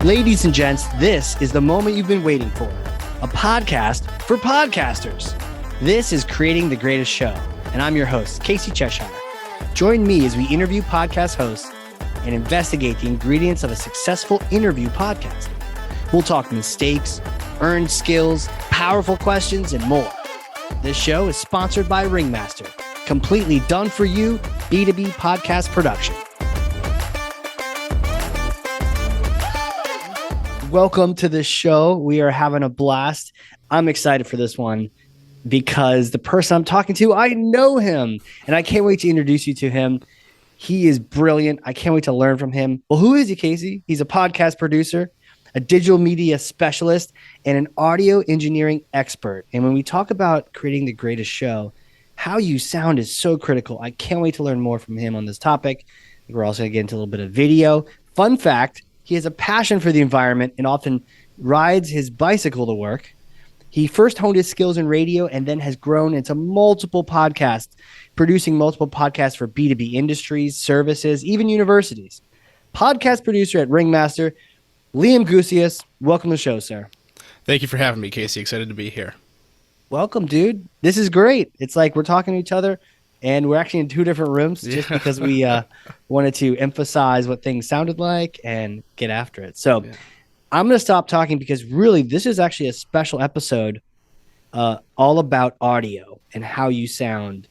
Ladies and gents, this is the moment you've been waiting for. A podcast for podcasters. This is Creating the Greatest Show, and I'm your host, Casey Cheshire. Join me as we interview podcast hosts and investigate the ingredients of a successful interview podcast. We'll talk mistakes, earned skills, powerful questions, and more. This show is sponsored by Ringmaster, completely done for you B2B podcast production. Welcome to the show. We are having a blast. I'm excited for this one because the person I'm talking to, I know him, and I can't wait to introduce you to him. He is brilliant. I can't wait to learn from him. Well, who is he, Casey? He's a podcast producer, a digital media specialist, and an audio engineering expert. And when we talk about creating the greatest show, how you sound is so critical. I can't wait to learn more from him on this topic. We're also going to get into a little bit of video. Fun fact, he has a passion for the environment and often rides his bicycle to work. He first honed his skills in radio and then has grown into multiple podcasts, producing multiple podcasts for B2B industries, services, even universities. Podcast producer at Ringmaster, Liam Gousios. Welcome to the show, sir. Thank you for having me, Casey. Excited to be here. Welcome, dude. This is great. It's like we're talking to each other, and we're actually in two different rooms just because we wanted to emphasize what things sounded like and get after it. So I'm going to stop talking because really this is actually a special episode all about audio and how you sound.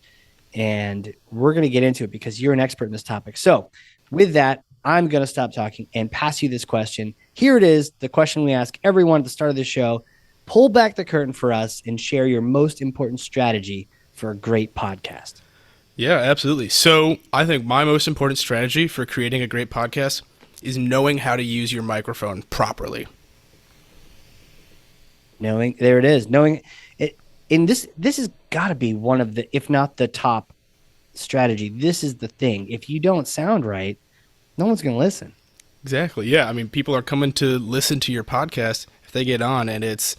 And we're going to get into it because you're an expert in this topic. So with that, I'm going to stop talking and pass you this question. Here it is, the question we ask everyone at the start of the show. Pull back the curtain for us and share your most important strategy for a great podcast. Yeah, absolutely. So I think my most important strategy for creating a great podcast is knowing how to use your microphone properly. There it is. Knowing it. And this has got to be one of the, if not the top strategy. This is the thing. If you don't sound right, no one's going to listen. Exactly. Yeah. I mean, people are coming to listen to your podcast. If they get on and it's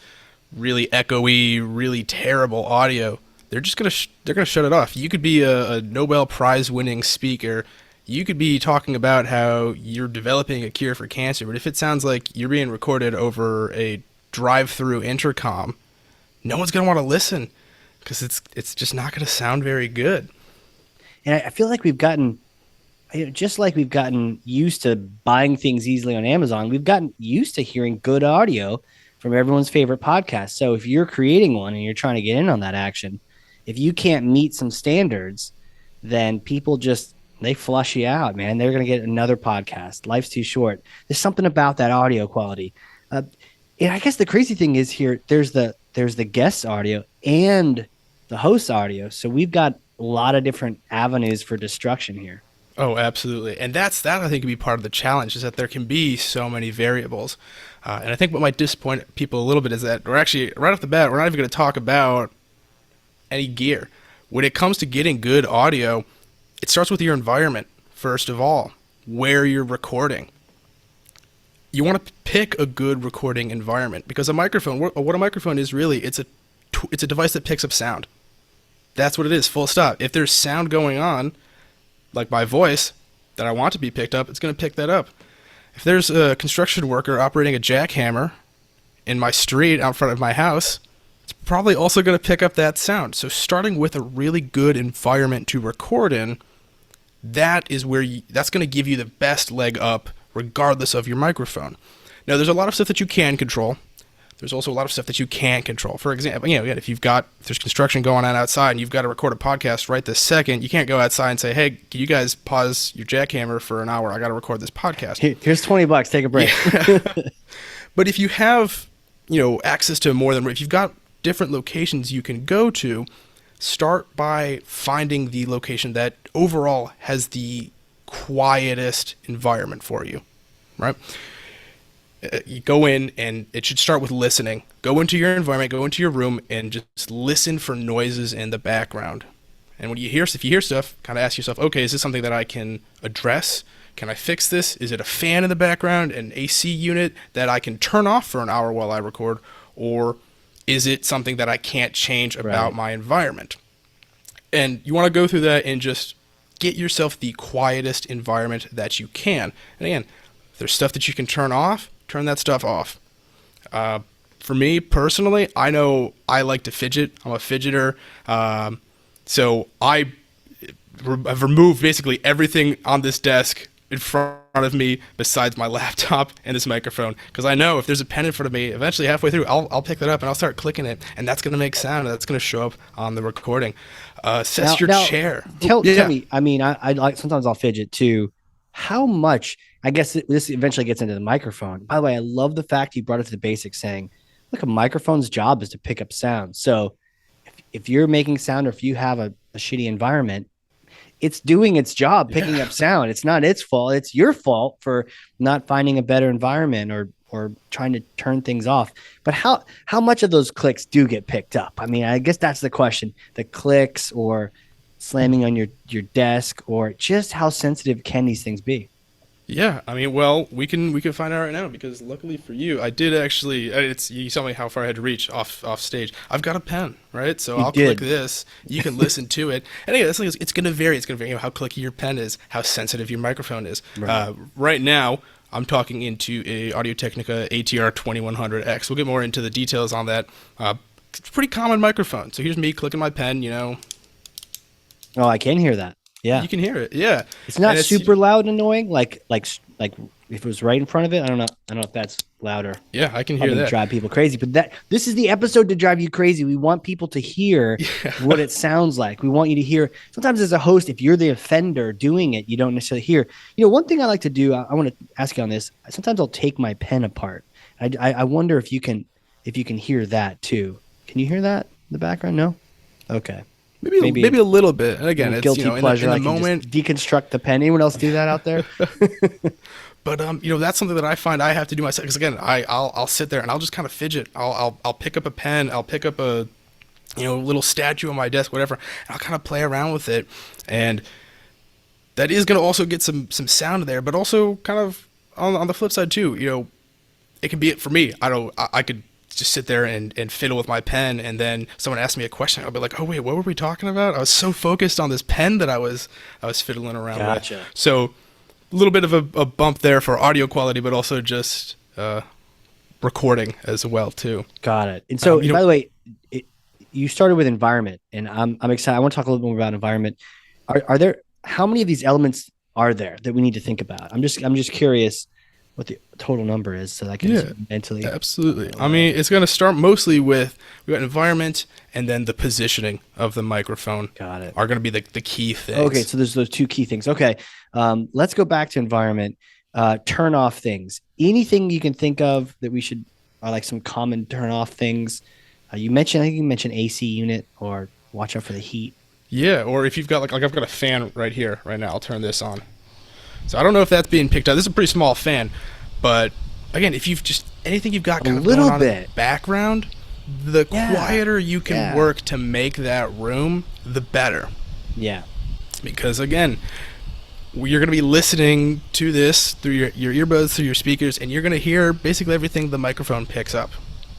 really echoey, really terrible audio, they're just going to they're going to shut it off. You could be a Nobel Prize winning speaker. You could be talking about how you're developing a cure for cancer, but if it sounds like you're being recorded over a drive-through intercom, no one's going to want to listen because it's just not going to sound very good. And I feel like we've gotten, just like we've gotten used to buying things easily on Amazon, we've gotten used to hearing good audio from everyone's favorite podcast. So if you're creating one and you're trying to get in on that action, if you can't meet some standards, then people they flush you out, man. They're going to get another podcast. Life's too short. There's something about that audio quality. And I guess the crazy thing is here, there's the guest's audio and the host's audio. So we've got a lot of different avenues for destruction here. Oh, absolutely. And that I think can be part of the challenge, is that there can be so many variables. And I think what might disappoint people a little bit is that we're actually, right off the bat, we're not even going to talk about any gear. When it comes to getting good audio, it starts with your environment, first of all, where you're recording. You want to pick a good recording environment because a microphone, what a microphone is really, it's a device that picks up sound. That's what it is, full stop. If there's sound going on, like my voice, that I want to be picked up, it's going to pick that up. If there's a construction worker operating a jackhammer in my street out front of my house, it's probably also going to pick up that sound. So starting with a really good environment to record in, that's going to give you the best leg up regardless of your microphone. Now, there's a lot of stuff that you can control. There's also a lot of stuff that you can't control. For example, if there's construction going on outside and you've got to record a podcast right this second, you can't go outside and say, hey, can you guys pause your jackhammer for an hour? I got to record this podcast. Here's $20. Take a break. Yeah. But if you have, access to more than, if you've got different locations you can go to, start by finding the location that overall has the quietest environment for you, right? You go in, and it should start with listening. Go into your environment, go into your room, and just listen for noises in the background. And if you hear stuff, kind of ask yourself, okay, is this something that I can address? Can I fix this? Is it a fan in the background, an AC unit that I can turn off for an hour while I record? Or is it something that I can't change about my environment? And you want to go through that and just get yourself the quietest environment that you can. And again, if there's stuff that you can turn off, turn that stuff off. For me personally, I know I like to fidget. I'm a fidgeter. So I've removed basically everything on this desk in front of me besides my laptop and this microphone, because I know if there's a pen in front of me, eventually halfway through I'll pick that up and I'll start clicking it, and that's going to make sound, and that's going to show up on the recording. Set your chair. Tell me, I mean, I like, sometimes I'll fidget too. How much, I guess this eventually gets into the microphone. By the way, I love the fact you brought it to the basics, saying, look, a microphone's job is to pick up sound. So if you're making sound, or if you have a shitty environment, it's doing its job picking up sound. It's not its fault. It's your fault for not finding a better environment, or trying to turn things off. But how much of those clicks do get picked up? I mean, I guess that's the question. The clicks, or slamming on your desk, or just how sensitive can these things be? Yeah, I mean, well, we can find out right now, because luckily for you, I did actually. You saw me how far I had to reach off stage. I've got a pen, right? So I'll click this. You can listen to it. And again, it's going to vary. It's going to vary, how clicky your pen is, how sensitive your microphone is. Right now, I'm talking into a Audio-Technica ATR 2100X. We'll get more into the details on that. It's a pretty common microphone. So here's me clicking my pen. Oh, I can hear that. Yeah, you can hear it. Yeah, it's not super loud and annoying. Like if it was right in front of it, I don't know if that's louder. Yeah, I can hear that. Drive people crazy, but this is the episode to drive you crazy. We want people to hear what it sounds like. We want you to hear. Sometimes as a host, if you're the offender doing it, you don't necessarily hear. One thing I like to do. I want to ask you on this. Sometimes I'll take my pen apart. I wonder if you can hear that too. Can you hear that in the background? No. Okay. Maybe a little bit. And again, it's guilty pleasure. In the moment, deconstruct the pen. Anyone else do that out there? But that's something that I find I have to do myself. Because again, I'll sit there and I'll just kind of fidget. I'll pick up a pen. I'll pick up a little statue on my desk, whatever. And I'll kind of play around with it, and that is going to also get some sound there. But also kind of on the flip side too. It can be it for me. I could just sit there and fiddle with my pen, and then someone asks me a question, I'll be like, oh wait, what were we talking about? I was so focused on this pen that I was fiddling around with. So a little bit of a bump there for audio quality, but also just recording as well too. Got it. And so by the way, you started with environment, and I'm excited. I want to talk a little bit more about environment. Are there, how many of these elements are there that we need to think about? I'm just curious what the total number is, so that I can mentally. Absolutely. I mean, it's going to start mostly with, we got environment, and then the positioning of the microphone. Got it. Are going to be the key things. Okay, so there's those two key things. Okay, let's go back to environment. Turn off things. Anything you can think of that we should, are like some common turn off things. I think you mentioned AC unit, or watch out for the heat. Yeah, or if you've got like I've got a fan right here, right now. I'll turn this on. So I don't know if that's being picked up. This is a pretty small fan, but again, if you've just anything you've got kind of going on in the background, the quieter you can work to make that room, the better. Yeah. Because again, you're going to be listening to this through your earbuds, through your speakers, and you're going to hear basically everything the microphone picks up.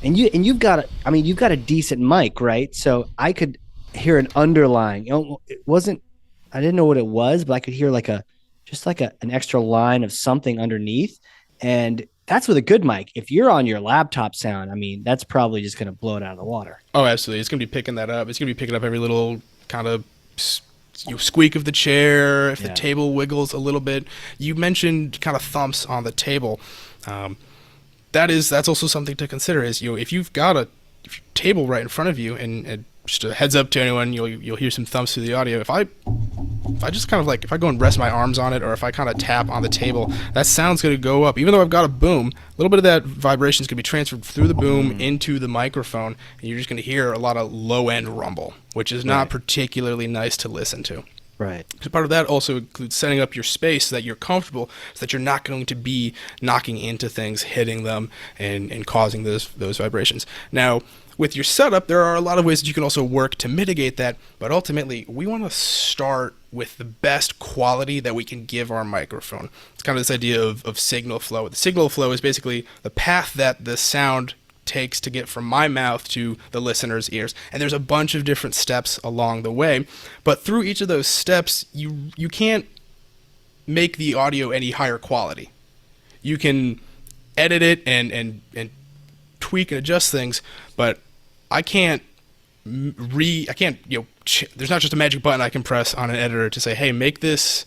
And you've got a decent mic, right? So I could hear an underlying. I didn't know what it was, but I could hear an extra line of something underneath. And that's with a good mic. If you're on your laptop sound, I mean, that's probably just going to blow it out of the water. Oh, absolutely. It's going to be picking that up. It's going to be picking up every little kind of squeak of the chair, if the table wiggles a little bit. You mentioned kind of thumps on the table. That's also something to consider, is if you've got a table right in front of you, and just a heads up to anyone, you'll hear some thumps through the audio. If I just kind of if I go and rest my arms on it, or if I kind of tap on the table, that sound's going to go up. Even though I've got a boom, a little bit of that vibration is going to be transferred through the boom into the microphone, and you're just going to hear a lot of low-end rumble, which is not particularly nice to listen to. Right. So part of that also includes setting up your space so that you're comfortable, so that you're not going to be knocking into things, hitting them, and causing those vibrations. Now, with your setup, there are a lot of ways that you can also work to mitigate that, but ultimately, we want to start with the best quality that we can give our microphone. It's kind of this idea of signal flow. The signal flow is basically the path that the sound takes to get from my mouth to the listener's ears, and there's a bunch of different steps along the way, but through each of those steps, you can't make the audio any higher quality. You can edit it and tweak and adjust things, but I can't I can't, there's not just a magic button I can press on an editor to say, hey, make this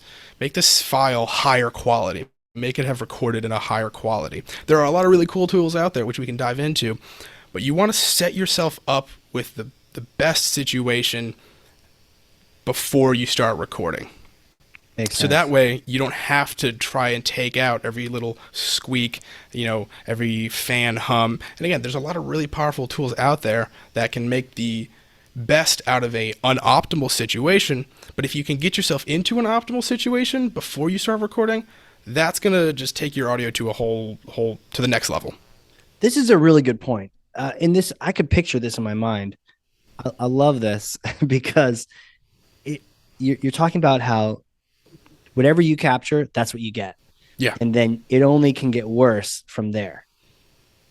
file higher quality, make it have recorded in a higher quality. There are a lot of really cool tools out there which we can dive into, but you want to set yourself up with the best situation before you start recording. Makes So sense. that way you don't have to try and take out every little squeak, every fan hum. And again, there's a lot of really powerful tools out there that can make the best out of a unoptimal situation. But if you can get yourself into an optimal situation before you start recording, that's going to just take your audio to a whole to the next level. This is a really good point. In this, I could picture this in my mind. I love this because you're talking about how whatever you capture, that's what you get. Yeah. And then it only can get worse from there.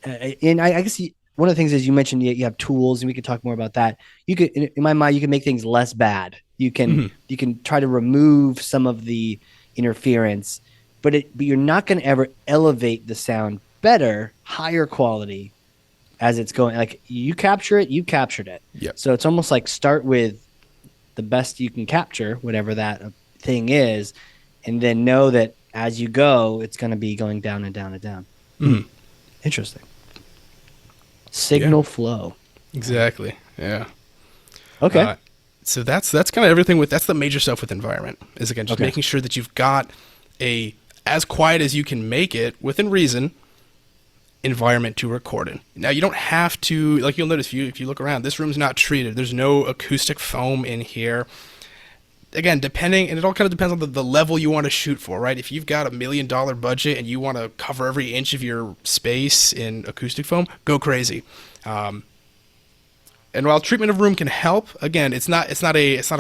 And I guess one of the things is you mentioned you have tools, and we could talk more about that. You could, in my mind, you can make things less bad. You can try to remove some of the interference, but you're not going to ever elevate the sound better, higher quality as it's going. Like you capture it, you captured it. Yep. So it's almost like start with the best you can capture, whatever that thing is, and then know that as you go, it's going to be going down and down and down. Interesting. Signal flow. Exactly. Yeah. Okay. So that's kind of everything that's the major stuff with environment is, again, just Okay. making sure that you've got a as quiet as you can make it within reason environment to record in. Now you don't have to, like, you'll notice if you look around, this room's not treated. There's no acoustic foam in here. Again, depending, and it all kind of depends on the level you want to shoot for, right? If you've got $1 million budget and you want to cover every inch of your space in acoustic foam, go crazy. And while treatment of room can help, again, it's not a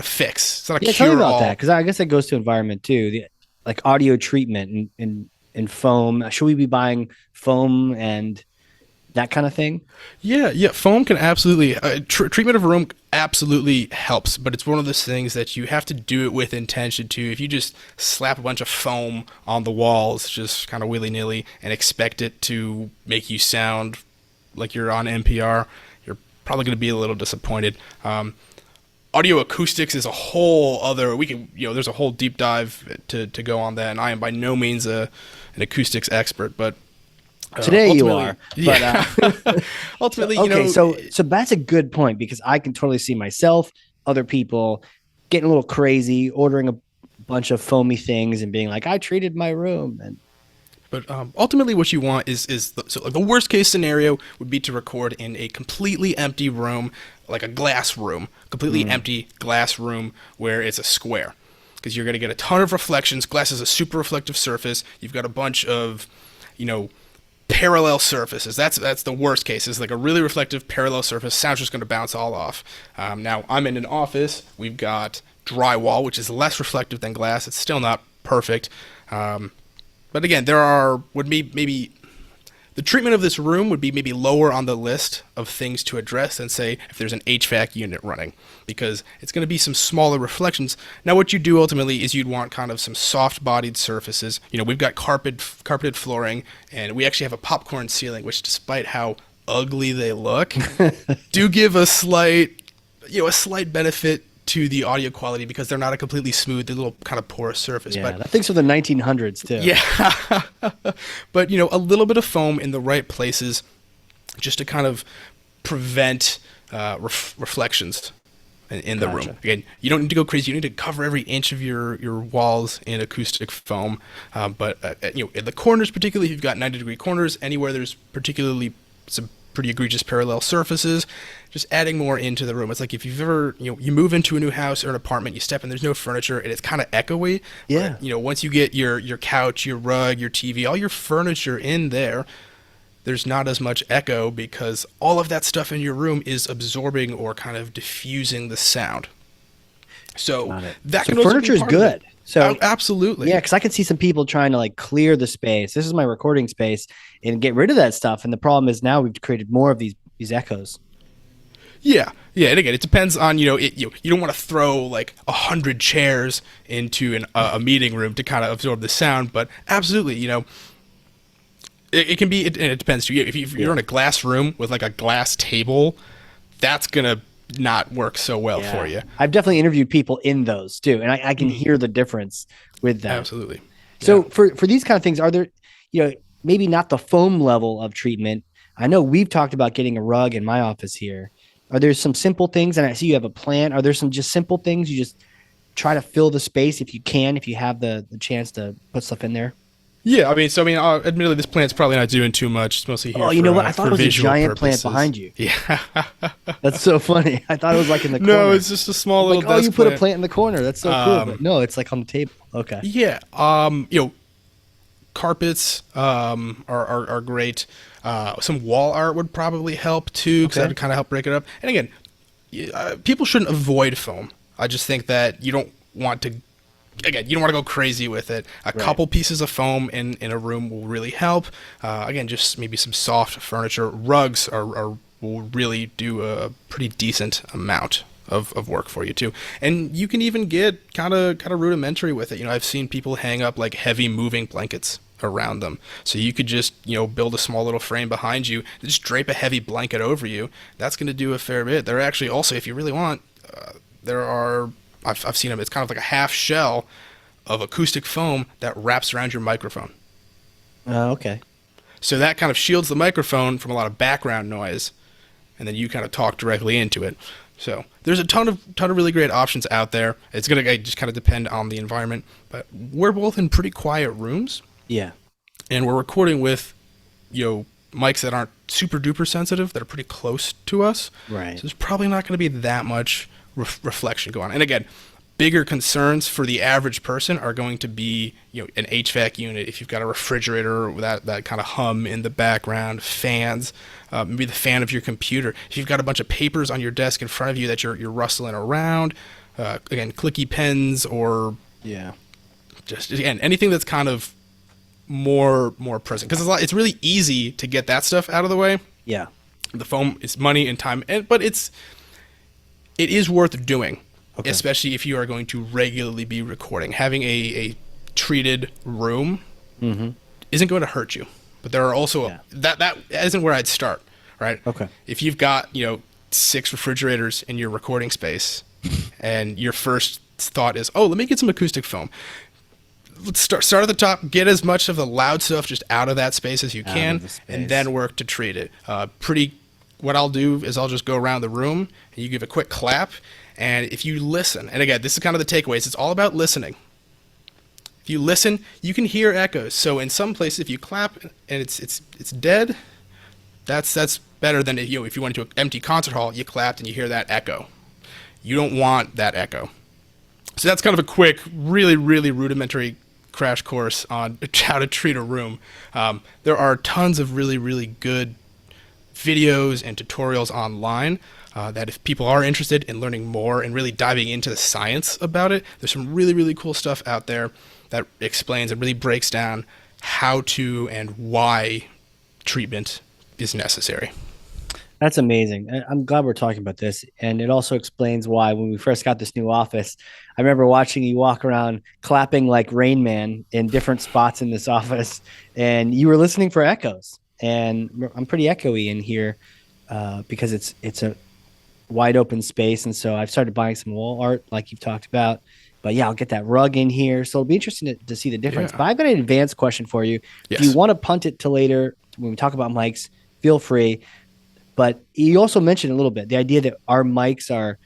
fix. It's not a Yeah, tell me cure about all. that, because I guess that goes to environment too. Like audio treatment and foam. Should we be buying foam and that kind of thing? Yeah. Foam can absolutely treatment of a room absolutely helps, but it's one of those things that you have to do it with intention too. If you just slap a bunch of foam on the walls, just kind of willy nilly, and expect it to make you sound like you're on NPR, you're probably going to be a little disappointed. Audio acoustics is a whole other. There's a whole deep dive to go on that, and I am by no means an acoustics expert, but. Today you are. Yeah. But, ultimately, okay, so that's a good point, because I can totally see myself, other people getting a little crazy, ordering a bunch of foamy things and being like, I treated my room. But ultimately, what you want is the worst case scenario would be to record in a completely empty room, like a glass room, completely empty glass room where it's a square, because you're going to get a ton of reflections. Glass is a super reflective surface. You've got a bunch of, parallel surfaces. That's the worst case. Is like a really reflective parallel surface. Sound's just going to bounce all off. Now I'm in an office. We've got drywall, which is less reflective than glass. It's still not perfect. But again, maybe the treatment of this room would be maybe lower on the list of things to address than, say, if there's an HVAC unit running, because it's going to be some smaller reflections. Now, what you do ultimately is you'd want kind of some soft-bodied surfaces. We've got carpeted flooring, and we actually have a popcorn ceiling, which, despite how ugly they look, do give a slight benefit to the audio quality, because they're not a completely smooth, they're a little kind of porous surface. Yeah, But that thing's from the 1900s too. yeah. But, a little bit of foam in the right places just to kind of prevent reflections in the room. Again, you don't need to go crazy. You need to cover every inch of your walls in acoustic foam. But in the corners, particularly if you've got 90-degree corners, anywhere there's particularly some pretty egregious parallel surfaces, just adding more into the room. It's like if you've ever, you move into a new house or an apartment, you step in, there's no furniture, and it's kind of echoey. Yeah. But, once you get your couch, your rug, your TV, all your furniture in there's not as much echo, because all of that stuff in your room is absorbing or kind of diffusing the sound. So that can also furniture be is part of good. it. So absolutely. Yeah, because I can see some people trying to like clear the space. This is my recording space, and get rid of that stuff. And the problem is now we've created more of these echoes. Yeah, and again, it depends on you don't want to throw like 100 chairs into a meeting room to kind of absorb the sound, but absolutely, It can be, and it depends too. If you're in a glass room with like a glass table, that's gonna not work so well for you. I've definitely interviewed people in those too, and I can hear the difference with that. Absolutely. So Yeah. for these kind of things, are there, maybe not the foam level of treatment? I know we've talked about getting a rug in my office here. Are there some simple things? And I see you have a plan. Are there some just simple things you just try to fill the space if you can, if you have the chance to put stuff in there? Yeah, admittedly, this plant's probably not doing too much. It's mostly here Oh, for, you know what? I thought for it was a visual giant purposes. plant behind you. Yeah. That's so funny. I thought it was like in the corner. No, it's just a small little like, oh, desk you put a plant. plant in the corner. That's so cool. But no, it's like on the table. Okay. Yeah. Carpets are great. Some wall art would probably help too, because that would kind of help break it up. And again, people shouldn't avoid foam. I just think that you don't want to. Again, you don't want to go crazy with it. A couple pieces of foam in a room will really help. Again, just maybe some soft furniture. Rugs will really do a pretty decent amount of work for you too. And you can even get kind of rudimentary with it. I've seen people hang up like heavy moving blankets around them. So you could just, build a small little frame behind you, just drape a heavy blanket over you. That's going to do a fair bit. There are actually also, if you really want, I've seen them. It's kind of like a half shell of acoustic foam that wraps around your microphone. Okay. So that kind of shields the microphone from a lot of background noise, and then you kind of talk directly into it. So there's a ton of really great options out there. It's gonna just kind of depend on the environment, but we're both in pretty quiet rooms. Yeah. And we're recording with, mics that aren't super duper sensitive, that are pretty close to us. Right. So there's probably not going to be that much reflection going on. And again, bigger concerns for the average person are going to be, an HVAC unit. If you've got a refrigerator with that kind of hum in the background, fans, maybe the fan of your computer. If you've got a bunch of papers on your desk in front of you that you're rustling around, again, clicky pens, or just again anything that's kind of more present, because it's really easy to get that stuff out of the way. Yeah. The foam is money and time, but it is worth doing. Okay. Especially if you are going to regularly be recording. Having a treated room isn't going to hurt you. But there are also that isn't where I'd start, right? Okay. If you've got 6 refrigerators in your recording space, and your first thought is, oh, let me get some acoustic foam. Let's start at the top. Get as much of the loud stuff just out of that space as you can, and then work to treat it. What I'll do is I'll just go around the room and you give a quick clap. And if you listen, and again, this is kind of the takeaways, it's all about listening. If you listen, you can hear echoes. So in some places, if you clap and it's dead, that's better than if you went to an empty concert hall, you clapped and you hear that echo. You don't want that echo. So that's kind of a quick, really, really rudimentary crash course on how to treat a room. There are tons of really, really good videos and tutorials online. That if people are interested in learning more and really diving into the science about it, there's some really, really cool stuff out there that explains and really breaks down how to and why treatment is necessary. That's amazing. I'm glad we're talking about this. And it also explains why when we first got this new office, I remember watching you walk around clapping like Rain Man in different spots in this office, and you were listening for echoes. And I'm pretty echoey in here because it's a wide open space, and so I've started buying some wall art like you've talked about. But yeah, I'll get that rug in here, so it'll be interesting to see the difference. But I've got an advanced question for you. If you want to punt it to later when we talk about mics, feel free. But you also mentioned a little bit the idea that our mics are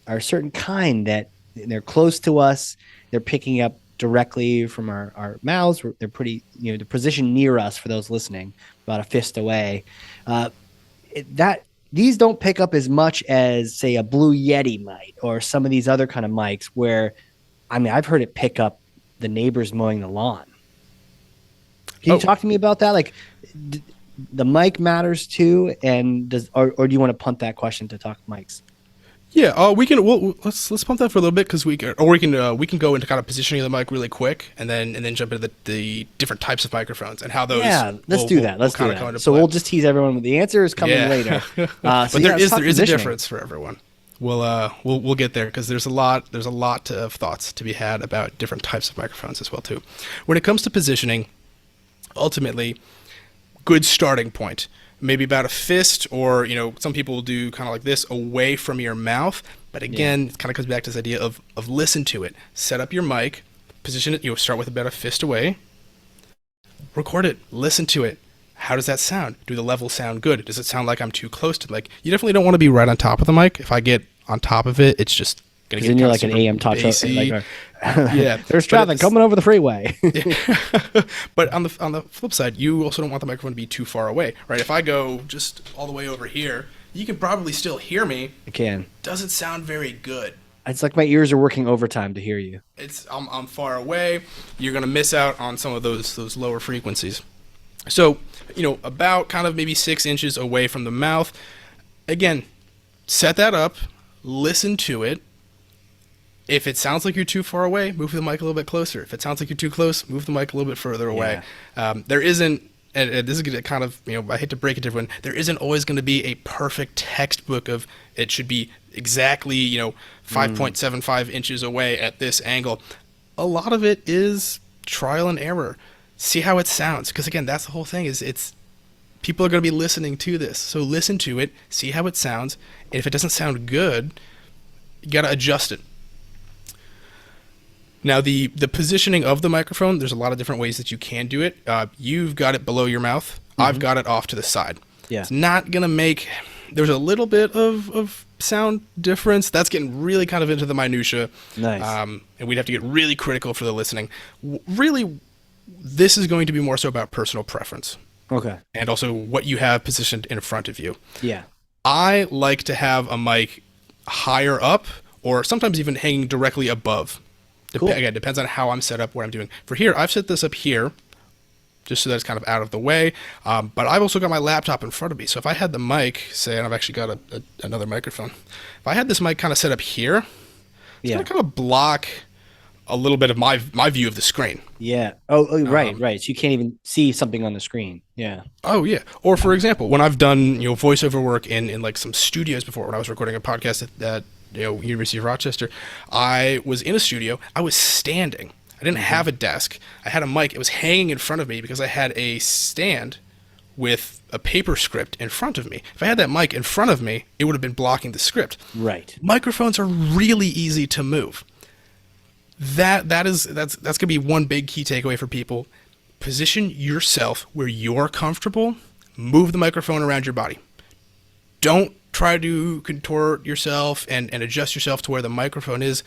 a certain kind, that they're close to us, they're picking up directly from our mouths, they're pretty, the position near us for those listening, about a fist away. These don't pick up as much as, say, a Blue Yeti might, or some of these other kind of mics where, I've heard it pick up the neighbors mowing the lawn. Can you talk to me about that? Like, the mic matters too, and or do you want to punt that question to talk mics? Yeah, we can. Let's pump that for a little bit, because we can go into kind of positioning the mic really quick, and then jump into the different types of microphones and how those. Yeah, let's do that. Let's do that. So we'll just tease everyone with the answer is coming later. But there is a difference for everyone. We'll get there, because there's a lot of thoughts to be had about different types of microphones as well too. When it comes to positioning, ultimately, good starting point. Maybe about a fist, or some people will do kind of like this away from your mouth. But again, it kind of comes back to this idea of listen to it. Set up your mic, position it. Start with about a fist away. Record it. Listen to it. How does that sound? Do the levels sound good? Does it sound like I'm too close to the mic? You definitely don't want to be right on top of the mic. If I get on top of it, it's just gonna get. Then you're like an AM talk show. Like, yeah, there's traffic coming over the freeway. But on the flip side, you also don't want the microphone to be too far away, right? If I go just all the way over here, you can probably still hear me. I can. Doesn't sound very good. It's like my ears are working overtime to hear you. I'm far away. You're gonna miss out on some of those lower frequencies. So, about kind of maybe 6 inches away from the mouth. Again, set that up. Listen to it. If it sounds like you're too far away, move the mic a little bit closer. If it sounds like you're too close, move the mic a little bit further away. There isn't, and this is going to kind of, I hate to break it to everyone, there isn't always going to be a perfect textbook of it should be exactly, 5.75 inches away at this angle. A lot of it is trial and error. See how it sounds. Because again, that's the whole thing it's people are going to be listening to this. So listen to it, see how it sounds. And if it doesn't sound good, you got to adjust it. Now, the positioning of the microphone, there's a lot of different ways that you can do it. You've got it below your mouth. Mm-hmm. I've got it off to the side. Yeah. It's not going to make... There's a little bit of sound difference. That's getting really kind of into the minutia. Nice. And we'd have to get really critical for the listening. Really, this is going to be more so about personal preference. Okay. And also what you have positioned in front of you. Yeah. I like to have a mic higher up, or sometimes even hanging directly above. Cool. Again, depends on how I'm set up, what I'm doing. For here, I've set this up here, just so that it's kind of out of the way. But I've also got my laptop in front of me. So if I had the mic, say, and I've actually got another microphone. If I had this mic kind of set up here, it's going to kind of block a little bit of my view of the screen. Yeah. Oh, right. So you can't even see something on the screen. Yeah. Oh, yeah. Or for example, when I've done voiceover work in like some studios before, when I was recording a podcast at University of Rochester, I was in a studio. I was standing. I didn't have a desk. I had a mic. It was hanging in front of me because I had a stand with a paper script in front of me. If I had that mic in front of me, it would have been blocking the script. Right. Microphones are really easy to move. That's gonna be one big key takeaway for people. Position yourself where you're comfortable. Move the microphone around your body. Don't try to contort yourself and adjust yourself to where the microphone is.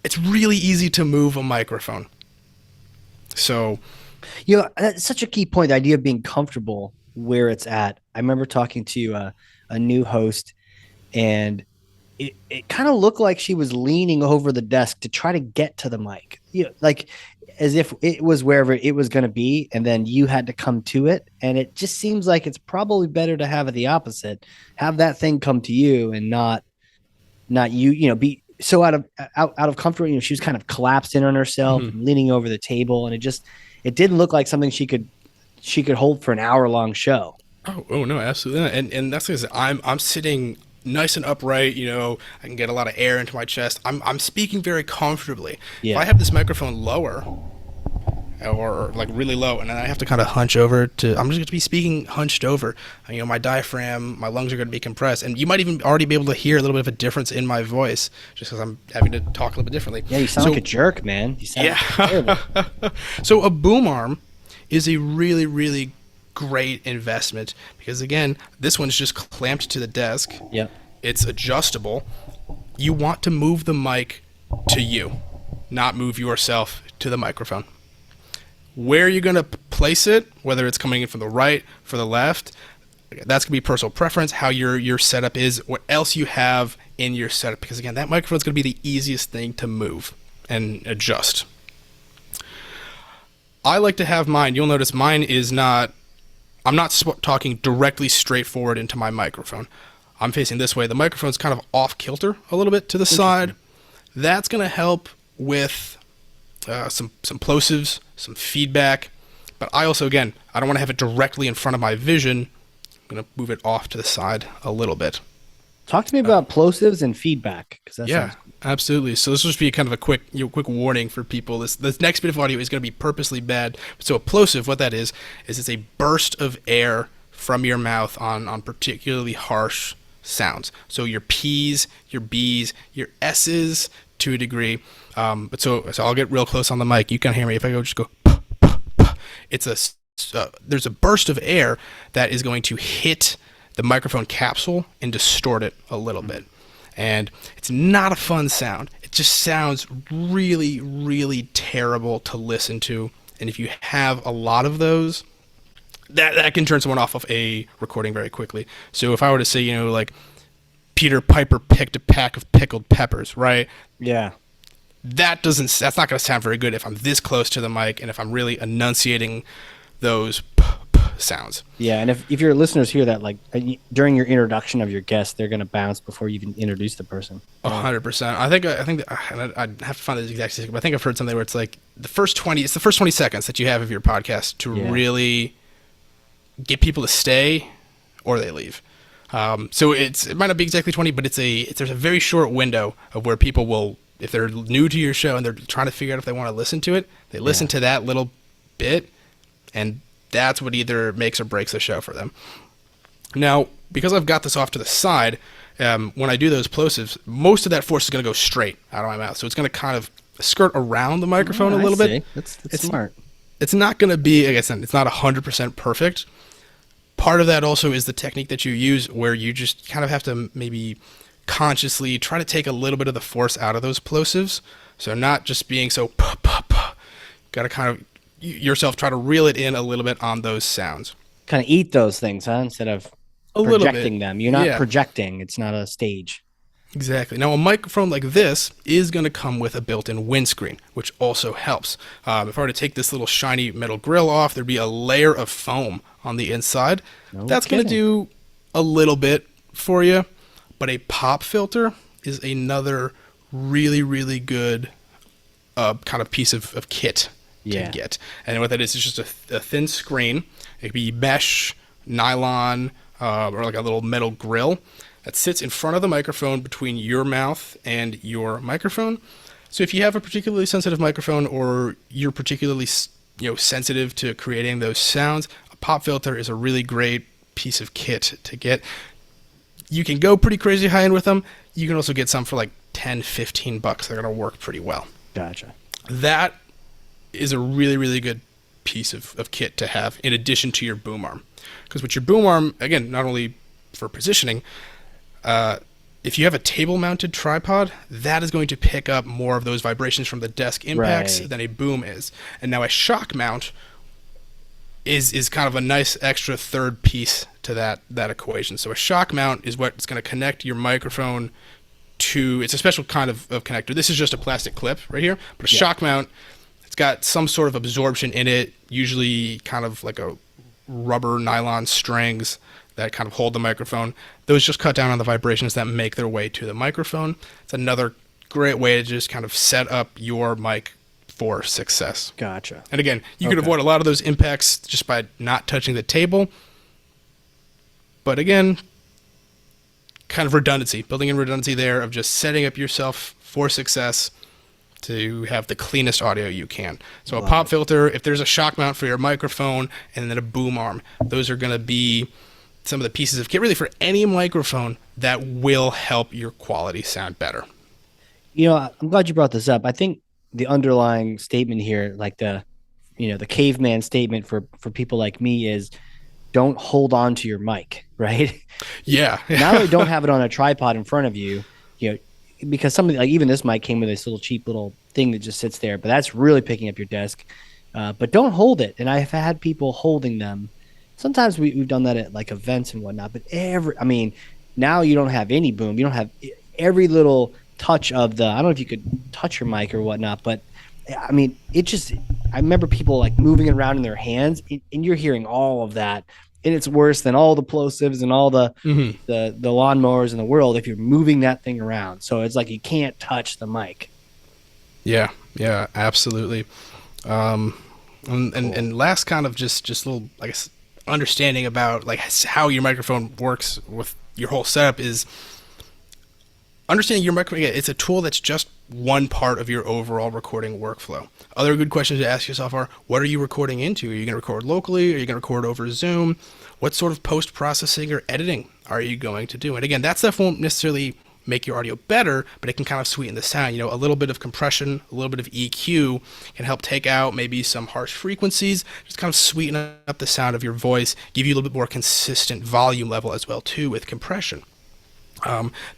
It's really easy to move a microphone. So, that's such a key point. The idea of being comfortable where it's at. I remember talking to a new host, and it kind of looked like she was leaning over the desk to try to get to the mic, like as if it was wherever it was going to be, and then you had to come to it. And it just seems like it's probably better to have it the opposite. Have that thing come to you, and not you, be so out of comfort. She was kind of collapsed in on herself, and leaning over the table, and it didn't look like something she could hold for an hour-long show. Oh no, absolutely. And that's because I'm sitting nice and upright, I can get a lot of air into my chest. I'm speaking very comfortably. Yeah. If I have this microphone lower, or like really low, and then I have to kind of hunch over I'm just going to be speaking hunched over. My diaphragm, my lungs are going to be compressed, and you might even already be able to hear a little bit of a difference in my voice just because I'm having to talk a little bit differently. Yeah, you sound like a jerk, man. You sound terrible. So a boom arm is a really, really great investment because, again, this one's just clamped to the desk. Yeah. It's adjustable. You want to move the mic to you, not move yourself to the microphone. Where you're going to place it, whether it's coming in from the right, from the left, that's going to be personal preference, how your setup is, what else you have in your setup. Because, again, that microphone is going to be the easiest thing to move and adjust. I like to have mine. You'll notice mine is not... I'm not talking directly straight forward into my microphone. I'm facing this way. The microphone's kind of off kilter a little bit to the side. That's going to help with some plosives, some feedback. But I also, again, I don't want to have it directly in front of my vision. I'm going to move it off to the side a little bit. Talk to me about plosives and feedback. 'Cause that sounds cool. Absolutely. So this will just be kind of a quick warning for people. This next bit of audio is going to be purposely bad. So a plosive, what that is it's a burst of air from your mouth on particularly harsh sounds. So your P's, your B's, your S's to a degree. So I'll get real close on the mic. You can hear me if I go just go. Puh, puh, puh. It's there's a burst of air that is going to hit the microphone capsule and distort it a little bit. And it's not a fun sound. It just sounds really, really terrible to listen to. And if you have a lot of those, that can turn someone off of a recording very quickly. So if I were to say, like Peter Piper picked a pack of pickled peppers, right? Yeah. That's not going to sound very good if I'm this close to the mic and if I'm really enunciating those p sounds. Yeah, and if your listeners hear that, like during your introduction of your guest, they're gonna bounce before you even introduce the person. 100%. I think I'd have to find the exact statistic, but I think I've heard something where it's like the first 20 seconds that you have of your podcast to really get people to stay or they leave. So it might not be exactly 20, but there's a very short window of where people will, if they're new to your show and they're trying to figure out if they want to listen to it, they listen to that little bit, and that's what either makes or breaks the show for them. Now, because I've got this off to the side, when I do those plosives, most of that force is going to go straight out of my mouth. So it's going to kind of skirt around the microphone a little bit. That's smart. It's not going to be, like I said, it's not 100% perfect. Part of that also is the technique that you use where you just kind of have to maybe consciously try to take a little bit of the force out of those plosives. So not just being so puh, puh, puh. Got to kind of yourself try to reel it in a little bit on those sounds. Kind of eat those things, huh? Instead of projecting them. You're not projecting. It's not a stage. Exactly. Now, a microphone like this is going to come with a built-in windscreen, which also helps. If I were to take this little shiny metal grill off, there'd be a layer of foam on the inside. That's going to do a little bit for you, but a pop filter is another really, really good kind of piece of kit to get. And what that is just a thin screen. It could be mesh, nylon, or like a little metal grill that sits in front of the microphone between your mouth and your microphone. So if you have a particularly sensitive microphone or you're particularly sensitive to creating those sounds, a pop filter is a really great piece of kit to get. You can go pretty crazy high end with them. You can also get some for like $10-15. They're going to work pretty well. Gotcha. That is a really, really good piece of kit to have in addition to your boom arm. Because with your boom arm, again, not only for positioning, if you have a table-mounted tripod, that is going to pick up more of those vibrations from the desk impacts than a boom is. And now a shock mount is kind of a nice extra third piece to that equation. So a shock mount is what's going to connect your microphone to, it's a special kind of connector. This is just a plastic clip right here, but a shock mount, it's got some sort of absorption in it, usually kind of like a rubber nylon strings that kind of hold the microphone. Those just cut down on the vibrations that make their way to the microphone. It's another great way to just kind of set up your mic for success. Gotcha. And again, you can avoid a lot of those impacts just by not touching the table. But again, kind of redundancy, building in redundancy there of just setting up yourself for success to have the cleanest audio you can. So a pop filter, if there's a shock mount for your microphone, and then a boom arm, those are going to be some of the pieces of kit really for any microphone that will help your quality sound better. I'm glad you brought this up. I think the underlying statement here, like the caveman statement for people like me is don't hold on to your mic, right? Yeah. Not only don't have it on a tripod in front of you, because something like even this mic came with this little cheap little thing that just sits there, but that's really picking up your desk. But don't hold it. And I've had people holding them. Sometimes we've done that at like events and whatnot, but now you don't have any boom. You don't have every little touch of I don't know if you could touch your mic or whatnot, but I remember people like moving it around in their hands and you're hearing all of that. And it's worse than all the plosives and all the lawnmowers in the world if you're moving that thing around. So it's like you can't touch the mic. Yeah, absolutely. And last kind of just little, I guess, understanding about like how your microphone works with your whole setup is understanding your microphone, it's a tool that's just one part of your overall recording workflow. Other good questions to ask yourself are, what are you recording into? Are you going to record locally? Are you going to record over Zoom? What sort of post-processing or editing are you going to do? And again, that stuff won't necessarily make your audio better, but it can kind of sweeten the sound. A little bit of compression, a little bit of EQ can help take out maybe some harsh frequencies, just kind of sweeten up the sound of your voice, give you a little bit more consistent volume level as well too with compression.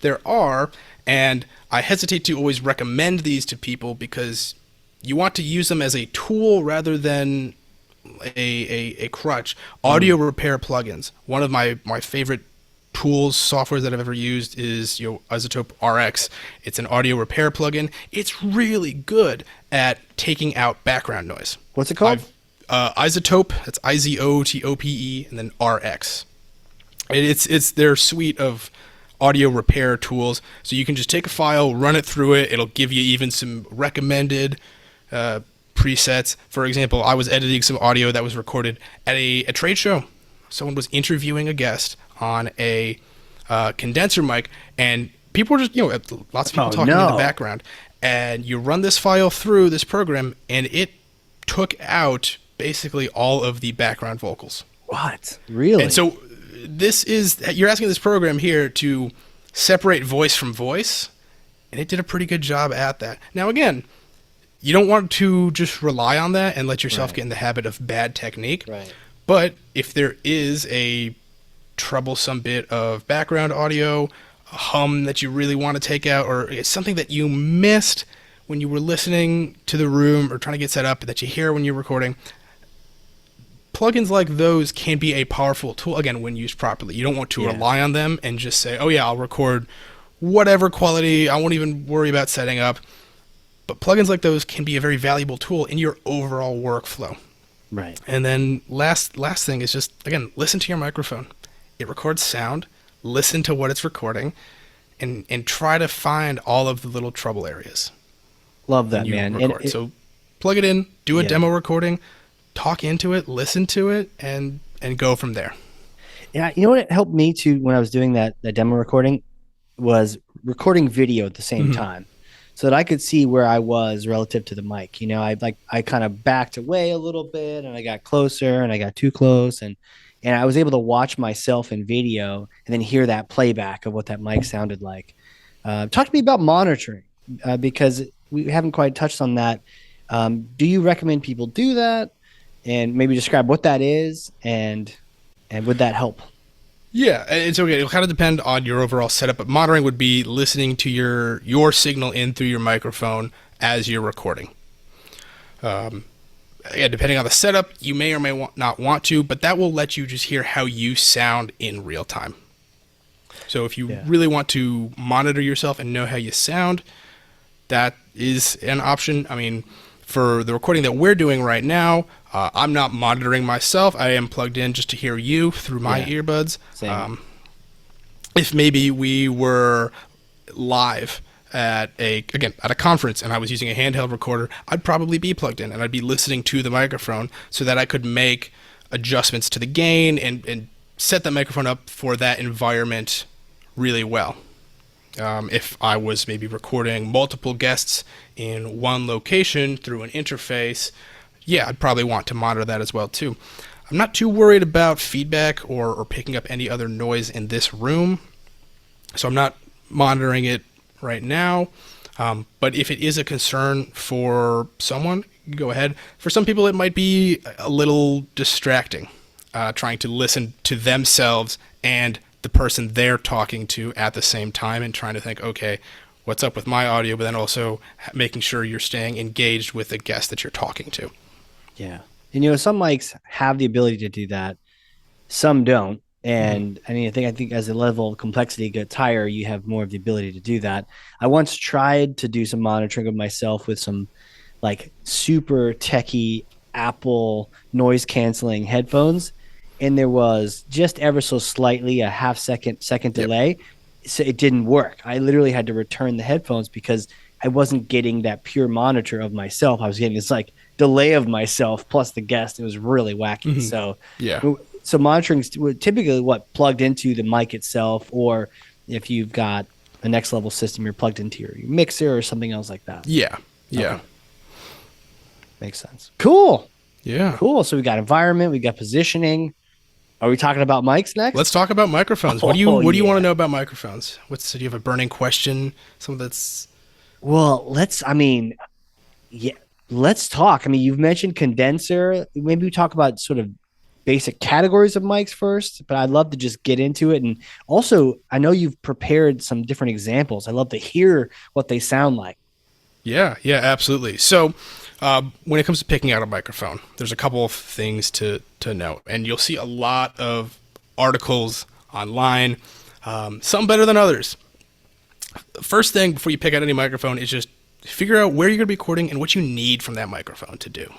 There are, and I hesitate to always recommend these to people because you want to use them as a tool rather than a crutch. Audio repair plugins. One of my favorite tools, softwares that I've ever used is Isotope RX. It's an audio repair plugin. It's really good at taking out background noise. What's it called? Isotope. That's IZOTOPE, and then RX. It's their suite of audio repair tools. So you can just take a file, run it through it. It'll give you even some recommended presets. For example, I was editing some audio that was recorded at a trade show. Someone was interviewing a guest on a condenser mic, and people were just, lots of people talking in the background. And you run this file through this program, and it took out basically all of the background vocals. What? Really? And so you're asking this program here to separate voice from voice, and it did a pretty good job at that. Now, again, you don't want to just rely on that and let yourself get in the habit of bad technique. Right. But if there is a troublesome bit of background audio, a hum that you really want to take out, or it's something that you missed when you were listening to the room or trying to get set up that you hear when you're recording, plugins like those can be a powerful tool, again, when used properly. You don't want to rely on them and just say, oh yeah, I'll record whatever quality, I won't even worry about setting up. But plugins like those can be a very valuable tool in your overall workflow. Right. And then last thing is just, again, listen to your microphone. It records sound. Listen to what it's recording, and try to find all of the little trouble areas. Love that, man. So plug it in, do a demo recording, talk into it, listen to it, and go from there. Yeah, you know what helped me too when I was doing that demo recording was recording video at the same time, so that I could see where I was relative to the mic. I kind of backed away a little bit, and I got closer, and I got too close, and I was able to watch myself in video and then hear that playback of what that mic sounded like. Talk to me about monitoring, because we haven't quite touched on that. Do you recommend people do that, and maybe describe what that is, and would that help? Yeah, it's okay. It'll kind of depend on your overall setup, but monitoring would be listening to your signal in through your microphone as you're recording. Again, depending on the setup, you may or may not want to, but that will let you just hear how you sound in real time. So if you really want to monitor yourself and know how you sound, that is an option. I mean, for the recording that we're doing right now, I'm not monitoring myself. I am plugged in just to hear you through my earbuds. Same. If maybe we were live at a conference and I was using a handheld recorder, I'd probably be plugged in and I'd be listening to the microphone so that I could make adjustments to the gain and set the microphone up for that environment really well. If I was maybe recording multiple guests in one location through an interface, I'd probably want to monitor that as well too. I'm not too worried about feedback or picking up any other noise in this room, so I'm not monitoring it right now. But if it is a concern for someone, go ahead. For some people, it might be a little distracting, trying to listen to themselves and the person they're talking to at the same time and trying to think, okay, what's up with my audio, but then also making sure you're staying engaged with the guest that you're talking to. Yeah. And, some mics have the ability to do that. Some don't. And I think as the level of complexity gets higher, you have more of the ability to do that. I once tried to do some monitoring of myself with some like super techie Apple noise canceling headphones. And there was just ever so slightly a half second delay. So it didn't work. I literally had to return the headphones because I wasn't getting that pure monitor of myself. I was getting this like delay of myself plus the guest. It was really wacky. So monitoring is typically plugged into the mic itself, or if you've got a next level system you're plugged into your mixer or something else like that. Yeah. Yeah. Okay. Makes sense. Cool. Yeah. Cool. So we got environment, we got positioning. Are we talking about mics Let's next? talk about microphones. Oh What do you want to yeah. know about microphones? Do you have a burning question? Something that's Well, yeah, let's talk. I mean, you've mentioned condenser. Maybe we talk about sort of basic categories of mics first, but I'd love to just get into it. And also, I know you've prepared some different examples. I'd love to hear what they sound like. yeah, yeah, absolutely. So, when it comes to picking out a microphone, there's a couple of things to know, and you'll see a lot of articles online, some better than others. First thing before you pick out any microphone is just figure out where you're going to be recording and what you need from that microphone to do,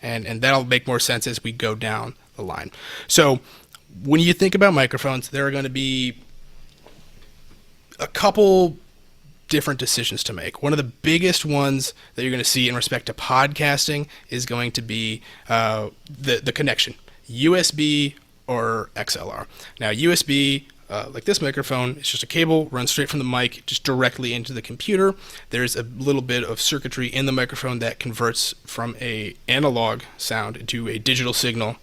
and that'll make more sense as we go down the line. So, when you think about microphones, there are going to be a couple different decisions to make. One of the biggest ones that you're going to see in respect to podcasting is going to be the connection, USB or XLR. Now, USB, like this microphone, it's just a cable runs straight from the mic just directly into the computer. There's a little bit of circuitry in the microphone that converts from a analog sound into a digital signal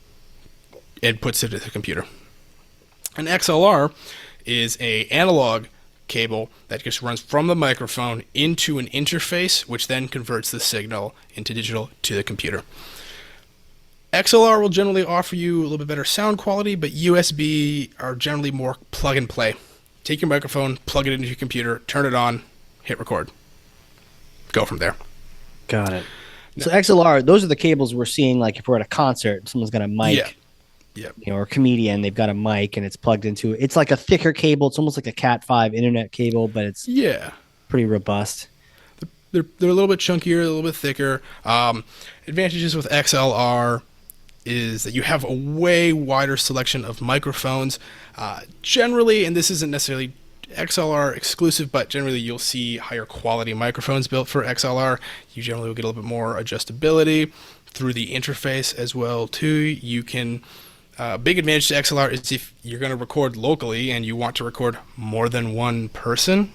and puts it into the computer. An XLR is a analog cable that just runs from the microphone into an interface, which then converts the signal into digital to the computer. XLR will generally offer you a little bit better sound quality, but USB are generally more plug and play. Take your microphone, plug it into your computer, turn it on, hit record. Go from there. Got it. So XLR, those are the cables we're seeing. Like if we're at a concert, someone's got a mic. Yeah. Yeah. Or a comedian, they've got a mic and it's plugged into it. It's like a thicker cable. It's almost like a Cat 5 internet cable, but it's Yeah. pretty robust. They're a little bit chunkier, a little bit thicker. Advantages with XLR is that you have a way wider selection of microphones. Generally, and this isn't necessarily XLR exclusive, but generally you'll see higher quality microphones built for XLR. You generally will get a little bit more adjustability through the interface as well too. You can big advantage to XLR is if you're going to record locally and you want to record more than one person,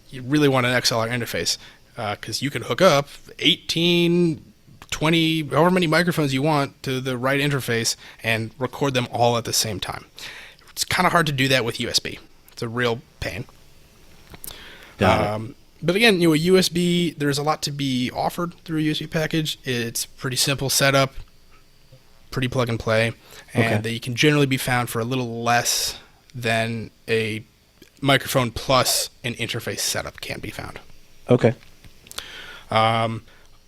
you really want an XLR interface because you can hook up 18, 20, however many microphones you want to the right interface and record them all at the same time. It's kind of hard to do that with USB. It's a real pain. But again, a USB, there's a lot to be offered through a USB package. It's pretty simple setup, pretty plug and play, and they can generally be found for a little less than a microphone plus an interface setup can be found. Okay.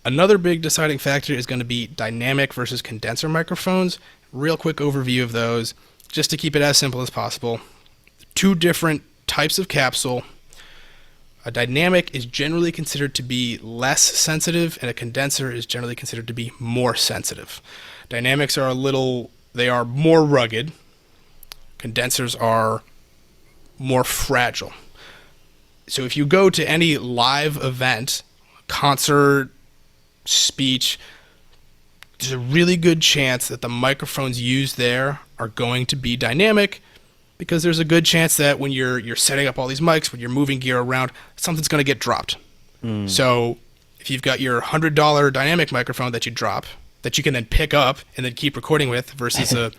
Another big deciding factor is going to be dynamic versus condenser microphones. Real quick overview of those, just to keep it as simple as possible. Two different types of capsule. A dynamic is generally considered to be less sensitive, and a condenser is generally considered to be more sensitive. Dynamics are they are more rugged. Condensers are more fragile. So if you go to any live event, concert, speech, there's a really good chance that the microphones used there are going to be dynamic, because there's a good chance that when you're setting up all these mics, when you're moving gear around, something's going to get dropped. So if you've got your $100 dynamic microphone that you drop, that you can then pick up and then keep recording with, versus a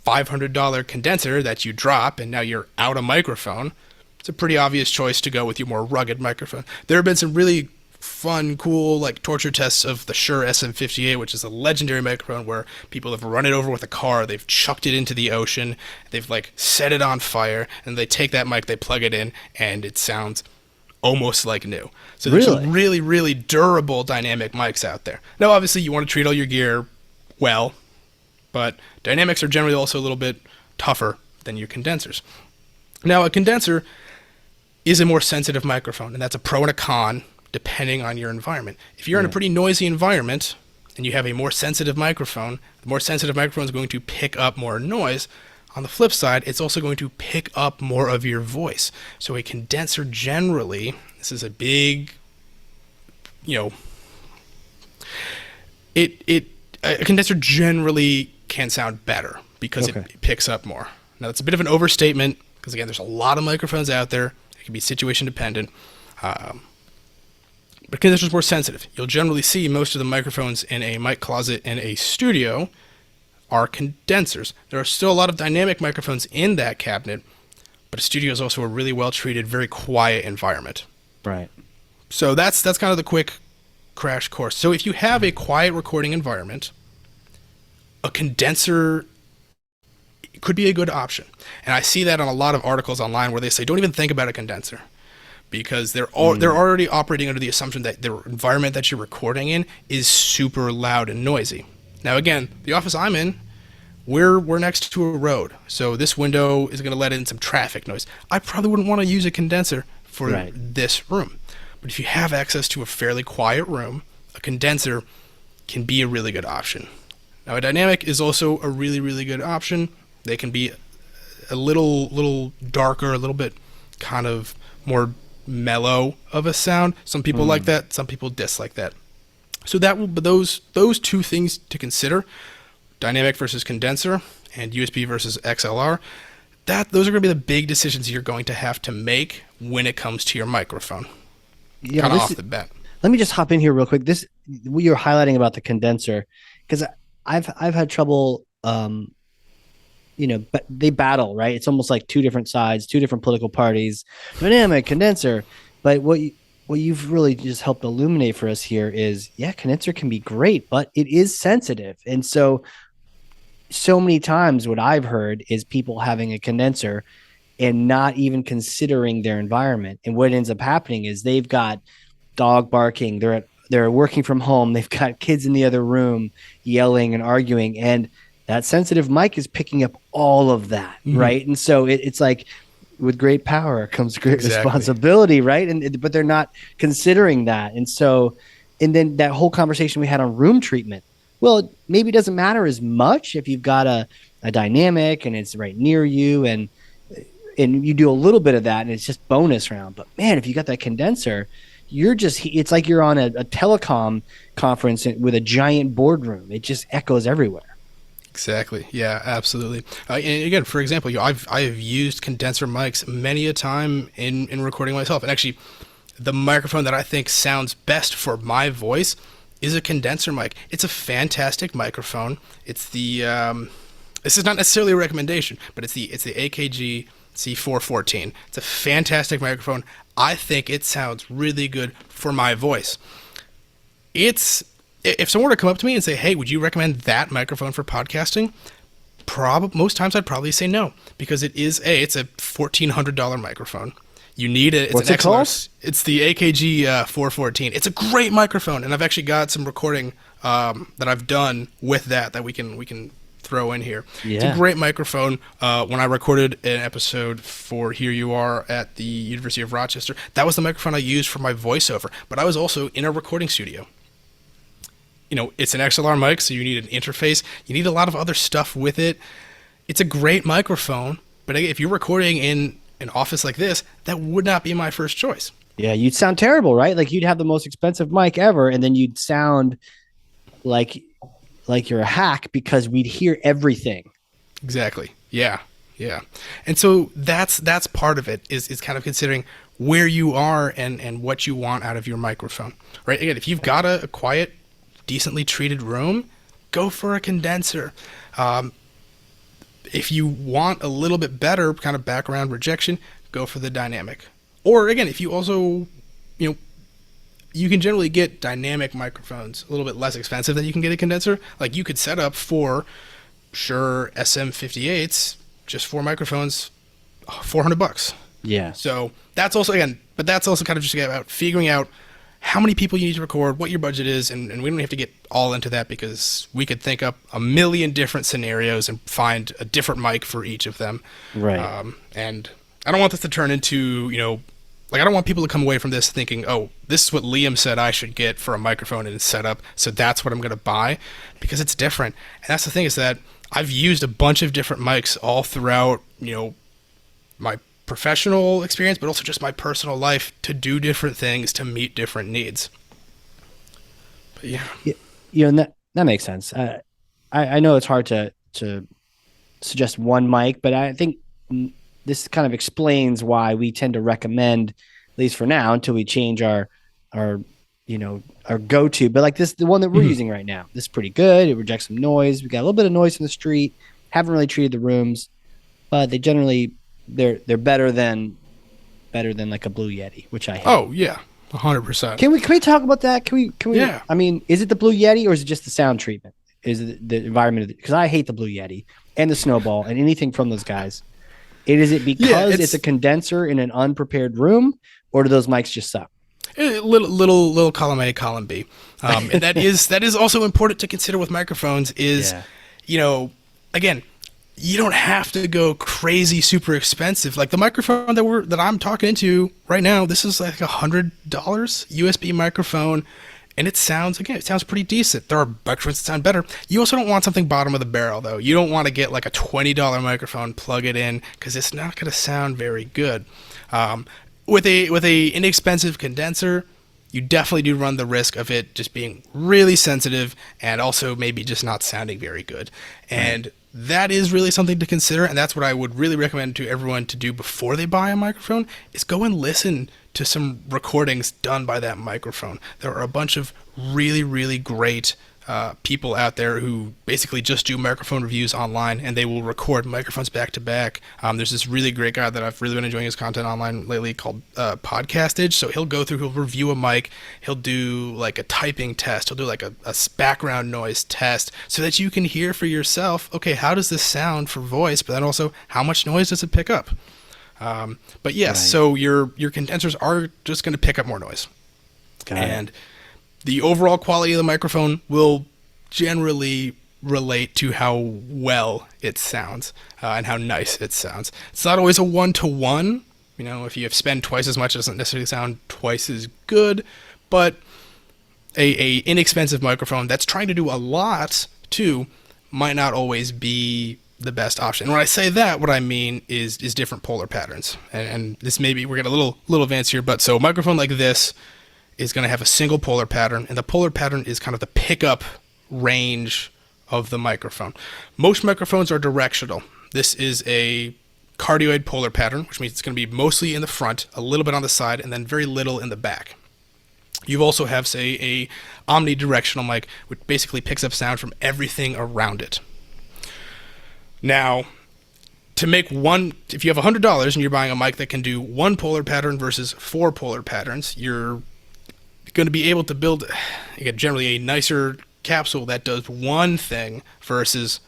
$500 condenser that you drop and now you're out a microphone, it's a pretty obvious choice to go with your more rugged microphone. There have been some really fun, cool, like torture tests of the Shure SM58, which is a legendary microphone where people have run it over with a car, they've chucked it into the ocean, they've like set it on fire, and they take that mic, they plug it in, and it sounds almost like new. So there's some really, really durable dynamic mics out there. Now, obviously, you want to treat all your gear well, but dynamics are generally also a little bit tougher than your condensers. Now, a condenser is a more sensitive microphone, and that's a pro and a con depending on your environment. If you're in a pretty noisy environment and you have a more sensitive microphone, the more sensitive microphone is going to pick up more noise. On the flip side, it's also going to pick up more of your voice. So a condenser generally, this is a big, a condenser generally can sound better because it picks up more. Now, that's a bit of an overstatement because, again, there's a lot of microphones out there, It can be situation dependent. Um, but condensers more sensitive. You'll generally see most of the microphones in a mic closet in a studio are condensers. There are still a lot of dynamic microphones in that cabinet, but a studio is also a really well treated, very quiet environment. Right. So that's kind of the quick crash course. So if you have a quiet recording environment, a condenser could be a good option. And I see that on a lot of articles online where they say don't even think about a condenser because they're already operating under the assumption that the environment that you're recording in is super loud and noisy. Now again, the office I'm in, we're next to a road, so this window is going to let in some traffic noise. I probably wouldn't want to use a condenser for this room. But if you have access to a fairly quiet room, a condenser can be a really good option. Now a dynamic is also a really, really good option. They can be a little darker, a little bit kind of more mellow of a sound. Some people like that, some people dislike that. So but those two things to consider, dynamic versus condenser and USB versus XLR, those are going to be the big decisions you're going to have to make when it comes to your microphone. Yeah, kind of off the bat. Let me just hop in here real quick. This what you're highlighting about the condenser, because I've had trouble. But they battle, right? It's almost like two different sides, two different political parties, dynamic, condenser. But what you've really just helped illuminate for us here is, yeah, condenser can be great, but it is sensitive. And so many times what I've heard is people having a condenser and not even considering their environment. And what ends up happening is they've got dog barking. They're working from home. They've got kids in the other room yelling and arguing, and that sensitive mic is picking up all of that, right? And so it's like with great power comes great responsibility, right? But they're not considering that, and then that whole conversation we had on room treatment. Well, maybe it doesn't matter as much if you've got a dynamic and it's right near you, and you do a little bit of that, and it's just bonus round. But man, if you got that condenser, it's like you're on a telecom conference with a giant boardroom. It just echoes everywhere. Exactly. Yeah, absolutely. And again, for example, I have used condenser mics many a time in recording myself. And actually, the microphone that I think sounds best for my voice is a condenser mic. It's a fantastic microphone. It's the this is not necessarily a recommendation, but it's the AKG C414. It's a fantastic microphone. I think it sounds really good for my voice. If someone were to come up to me and say, hey, would you recommend that microphone for podcasting? Most times I'd probably say no, because it's a $1,400 microphone. You need it. What's it called? It's the AKG 414. It's a great microphone, and I've actually got some recording that I've done with that we can throw in here. Yeah. It's a great microphone. When I recorded an episode for Here You Are at the University of Rochester, that was the microphone I used for my voiceover, but I was also in a recording studio. It's an XLR mic, so you need an interface. You need a lot of other stuff with it. It's a great microphone, but if you're recording in an office like this, that would not be my first choice. Yeah, you'd sound terrible, right? Like you'd have the most expensive mic ever, and then you'd sound like you're a hack because we'd hear everything. Exactly. Yeah. And so that's part of it is kind of considering where you are and what you want out of your microphone, right? Again, if you've got a quiet, decently treated room, go for a condenser. If you want a little bit better kind of background rejection, go for the dynamic. Or again, if you also, you can generally get dynamic microphones a little bit less expensive than you can get a condenser. Like you could set up for Shure SM58s, just 4 microphones, $400. Yeah. So that's also kind of just about figuring out how many people you need to record, what your budget is, and we don't have to get all into that because we could think up a million different scenarios and find a different mic for each of them. Right. And I don't want this to turn into, I don't want people to come away from this thinking, oh, this is what Liam said I should get for a microphone and setup, so that's what I'm going to buy, because it's different. And that's the thing is that I've used a bunch of different mics all throughout, my professional experience, but also just my personal life to do different things to meet different needs. But yeah. And that makes sense. I know it's hard to suggest one mic, but I think this kind of explains why we tend to recommend, at least for now, until we change our our go-to. But like this, the one that we're Mhm. using right now, this is pretty good. It rejects some noise. We got a little bit of noise from the street. Haven't really treated the rooms, but they generally they're better than like a Blue Yeti, which I hate. Oh yeah, 100%. Can we talk about that? Can we? Yeah. I mean, is it the Blue Yeti or is it just the sound treatment? Is it the environment? Because I hate the Blue Yeti and the Snowball and anything from those guys. Is it Yeah, because it's a condenser in an unprepared room, or do those mics just suck? little column A, column B, and that is also important to consider with microphones. Is Yeah. you know, again, you don't have to go crazy, super expensive. Like the microphone that I'm talking into right now, this is like $100 USB microphone, and it sounds pretty decent. There are microphones that sound better. You also don't want something bottom of the barrel though. You don't want to get like a $20 microphone, plug it in, because it's not going to sound very good. With a inexpensive condenser, you definitely do run the risk of it just being really sensitive and also maybe just not sounding very good. And that is really something to consider, and that's what I would really recommend to everyone to do before they buy a microphone, is go and listen to some recordings done by that microphone. There are a bunch of really, really great people out there who basically just do microphone reviews online, and they will record microphones back to back. There's this really great guy that I've really been enjoying his content online lately called Quietest. So he'll review a mic, he'll do like a typing test, he'll do like a background noise test, so that you can hear for yourself, okay, how does this sound for voice, but then also how much noise does it pick up? But yes, Right. so your condensers are just going to pick up more noise. Got it. And the overall quality of the microphone will generally relate to how well it sounds and how nice it sounds. It's not always a one-to-one. If you have spent twice as much, it doesn't necessarily sound twice as good. But a inexpensive microphone that's trying to do a lot too might not always be the best option. And when I say that, what I mean is different polar patterns. And this maybe we're getting a little advanced here, but so a microphone like this is going to have a single polar pattern, and the polar pattern is kind of the pickup range of the microphone. Most microphones are directional. This is a cardioid polar pattern, which means it's going to be mostly in the front, a little bit on the side, and then very little in the back. You also have, say, a omnidirectional mic, which basically picks up sound from everything around it. Now, if you have $100 and you're buying a mic that can do one polar pattern versus four polar patterns, you're going to be able to build, again, generally a nicer capsule that does one thing versus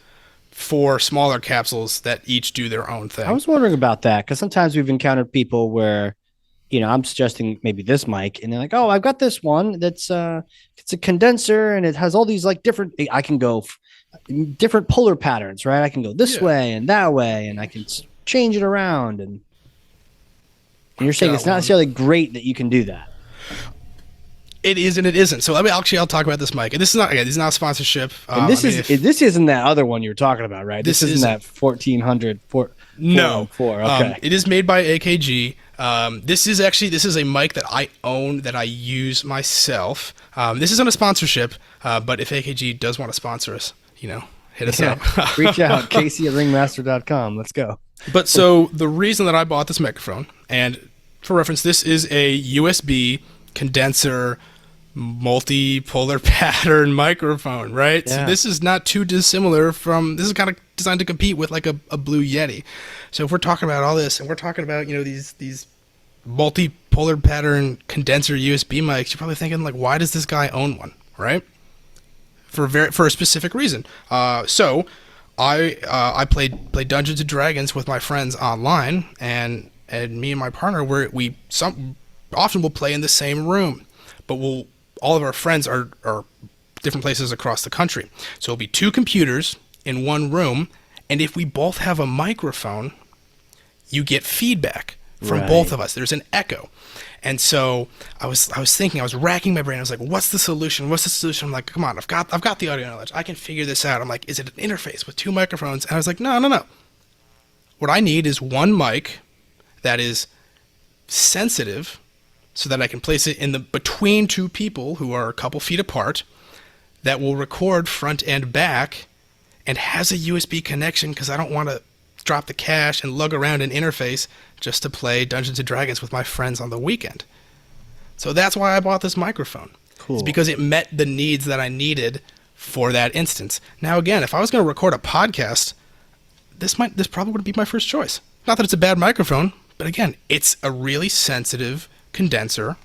four smaller capsules that each do their own thing. I was wondering about that because sometimes we've encountered people where, I'm suggesting maybe this mic, and they're like, "Oh, I've got this one that's it's a condenser and it has all these like different. I can go different polar patterns, right? I can go this way and that way, and I can change it around." And you're saying it's not necessarily great that you can do that. It is and it isn't. So I'll talk about this mic. And this is not a sponsorship. And this isn't that other one you were talking about, right? This isn't that 1400. No. Okay. It is made by AKG. This is a mic that I own, that I use myself. This isn't a sponsorship, but if AKG does want to sponsor us, hit us up. Reach out, Casey at ringmaster.com. Let's go. But so the reason that I bought this microphone, and for reference, this is a USB condenser multi-polar pattern microphone, right? Yeah. So this is not too dissimilar this is kind of designed to compete with like a Blue Yeti. So if we're talking about all this and we're talking about, these multi-polar pattern condenser USB mics, you're probably thinking like, why does this guy own one, right? For a specific reason. So I played Dungeons and Dragons with my friends online, and me and my partner we often will play in the same room, but all of our friends are different places across the country. So it'll be two computers in one room, and if we both have a microphone, you get feedback from both of us. There's an echo. And so I was thinking, I was racking my brain. I was like, what's the solution? What's the solution? I'm like, come on, I've got the audio knowledge. I can figure this out. I'm like, is it an interface with two microphones? And I was like, no. What I need is one mic that is sensitive, so that I can place it in between two people who are a couple feet apart, that will record front and back, and has a USB connection, because I don't want to drop the cash and lug around an interface just to play Dungeons and Dragons with my friends on the weekend. So that's why I bought this microphone. Cool. It's because it met the needs that I needed for that instance. Now, again, if I was going to record a podcast, this probably would be my first choice. Not that it's a bad microphone, but again, it's a really sensitive condenser,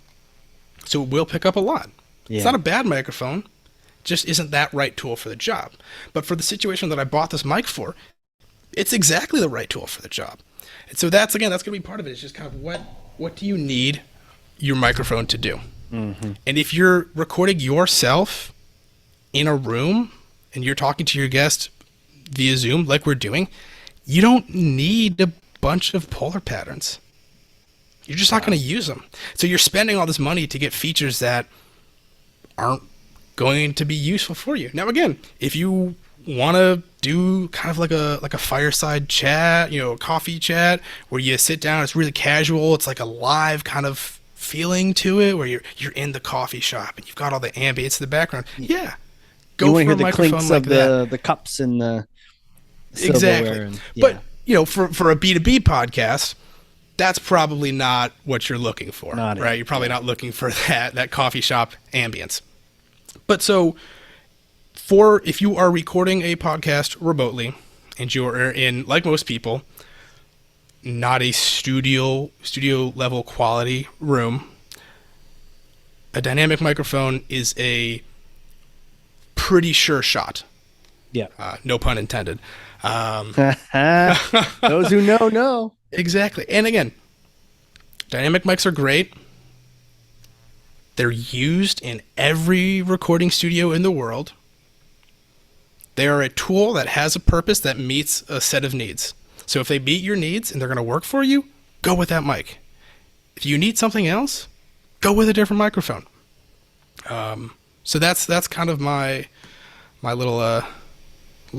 so it will pick up a lot. Yeah. It's not a bad microphone, just isn't that right tool for the job. But for the situation that I bought this mic for, it's exactly the right tool for the job. And so that's going to be part of it. It's just kind of what do you need your microphone to do? Mm-hmm. And if you're recording yourself in a room and you're talking to your guest via Zoom like we're doing, you don't need a bunch of polar patterns. You're just not going to use them. So you're spending all this money to get features that aren't going to be useful for you. Now, again, if you want to do kind of like a fireside chat, coffee chat, where you sit down, it's really casual, it's like a live kind of feeling to it, where you're in the coffee shop and you've got all the ambience in the background. Yeah, go for a microphone like that. The cups and the exactly. And, yeah. But for a B2B podcast, that's probably not what you're looking for, right? You're probably not looking for that coffee shop ambience. But so, if you are recording a podcast remotely and you're in, like most people, not a studio level quality room, a dynamic microphone is a pretty sure shot. Yeah. No pun intended. Those who know. Exactly. And again, dynamic mics are great. They're used in every recording studio in the world. They are a tool that has a purpose that meets a set of needs. So if they meet your needs and they're going to work for you, go with that mic. If you need something else, go with a different microphone. So that's kind of my little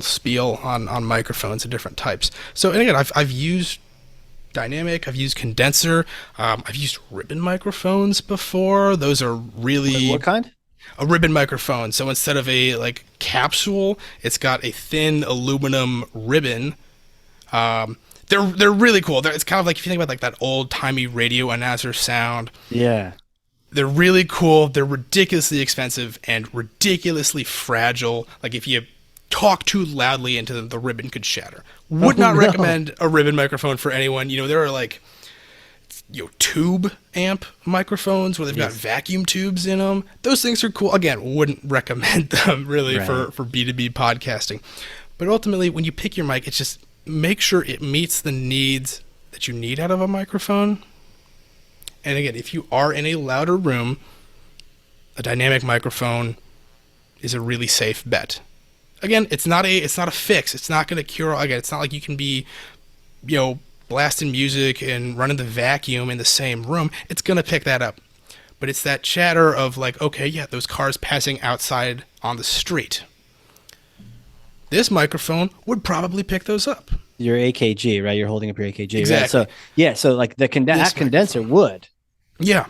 spiel on microphones and different types. So, and again, I've used dynamic, I've used condenser, I've used ribbon microphones before. Those are really... What kind? A ribbon microphone. So instead of a capsule, it's got a thin aluminum ribbon. They're really cool. It's kind of like, if you think about like that old timey radio announcer sound. Yeah. They're really cool. They're ridiculously expensive and ridiculously fragile. Like if you talk too loudly into them, the ribbon could shatter. Would not recommend a ribbon microphone for anyone. There are like tube amp microphones where they've got vacuum tubes in them. Those things are cool. Again, wouldn't recommend them really for B2B podcasting. But ultimately, when you pick your mic, it's just make sure it meets the needs that you need out of a microphone. And again, if you are in a louder room, a dynamic microphone is a really safe bet. Again, it's not a fix. It's not going to cure. Again, it's not like you can be, blasting music and running the vacuum in the same room. It's going to pick that up. But it's that chatter of like, okay, yeah, those cars passing outside on the street. This microphone would probably pick those up. Your AKG, right? You're holding up your AKG. Exactly. Right? So like that condenser would. Yeah.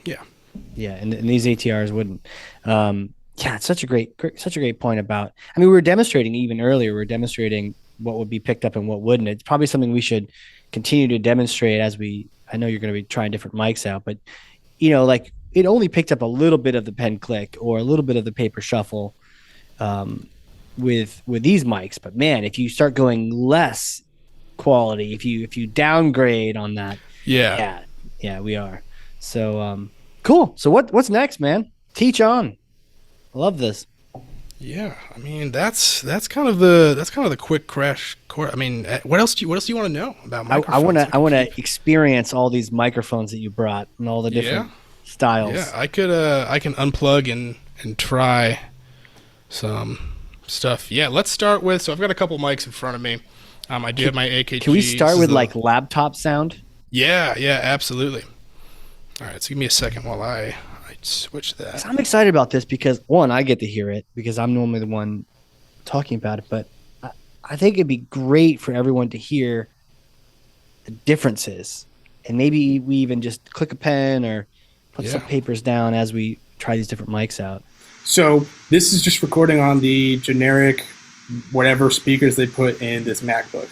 Yeah, and these ATRs wouldn't. Yeah, it's such a great point about. I mean, we were demonstrating even earlier. We were demonstrating what would be picked up and what wouldn't. It's probably something we should continue to demonstrate as we. I know you're going to be trying different mics out, but like it only picked up a little bit of the pen click or a little bit of the paper shuffle with these mics. But man, if you start going less quality, if you downgrade on that, yeah, we are. So cool. So what's next, man? Teach on. I love this. Yeah, I mean that's kind of the quick crash course. I mean, what else do you want to know about microphones? I want to experience all these microphones that you brought and all the different styles. Yeah, I can unplug and try some stuff. Yeah, let's start with. So I've got a couple mics in front of me. I do have my AKG. Can we start with like laptop sound? Yeah, absolutely. All right, so give me a second while I switch that. I'm excited about this because one, I get to hear it because I'm normally the one talking about it, but I think it'd be great for everyone to hear the differences, and maybe we even just click a pen or put some papers down as we try these different mics out. So this is just recording on the generic whatever speakers they put in this MacBook.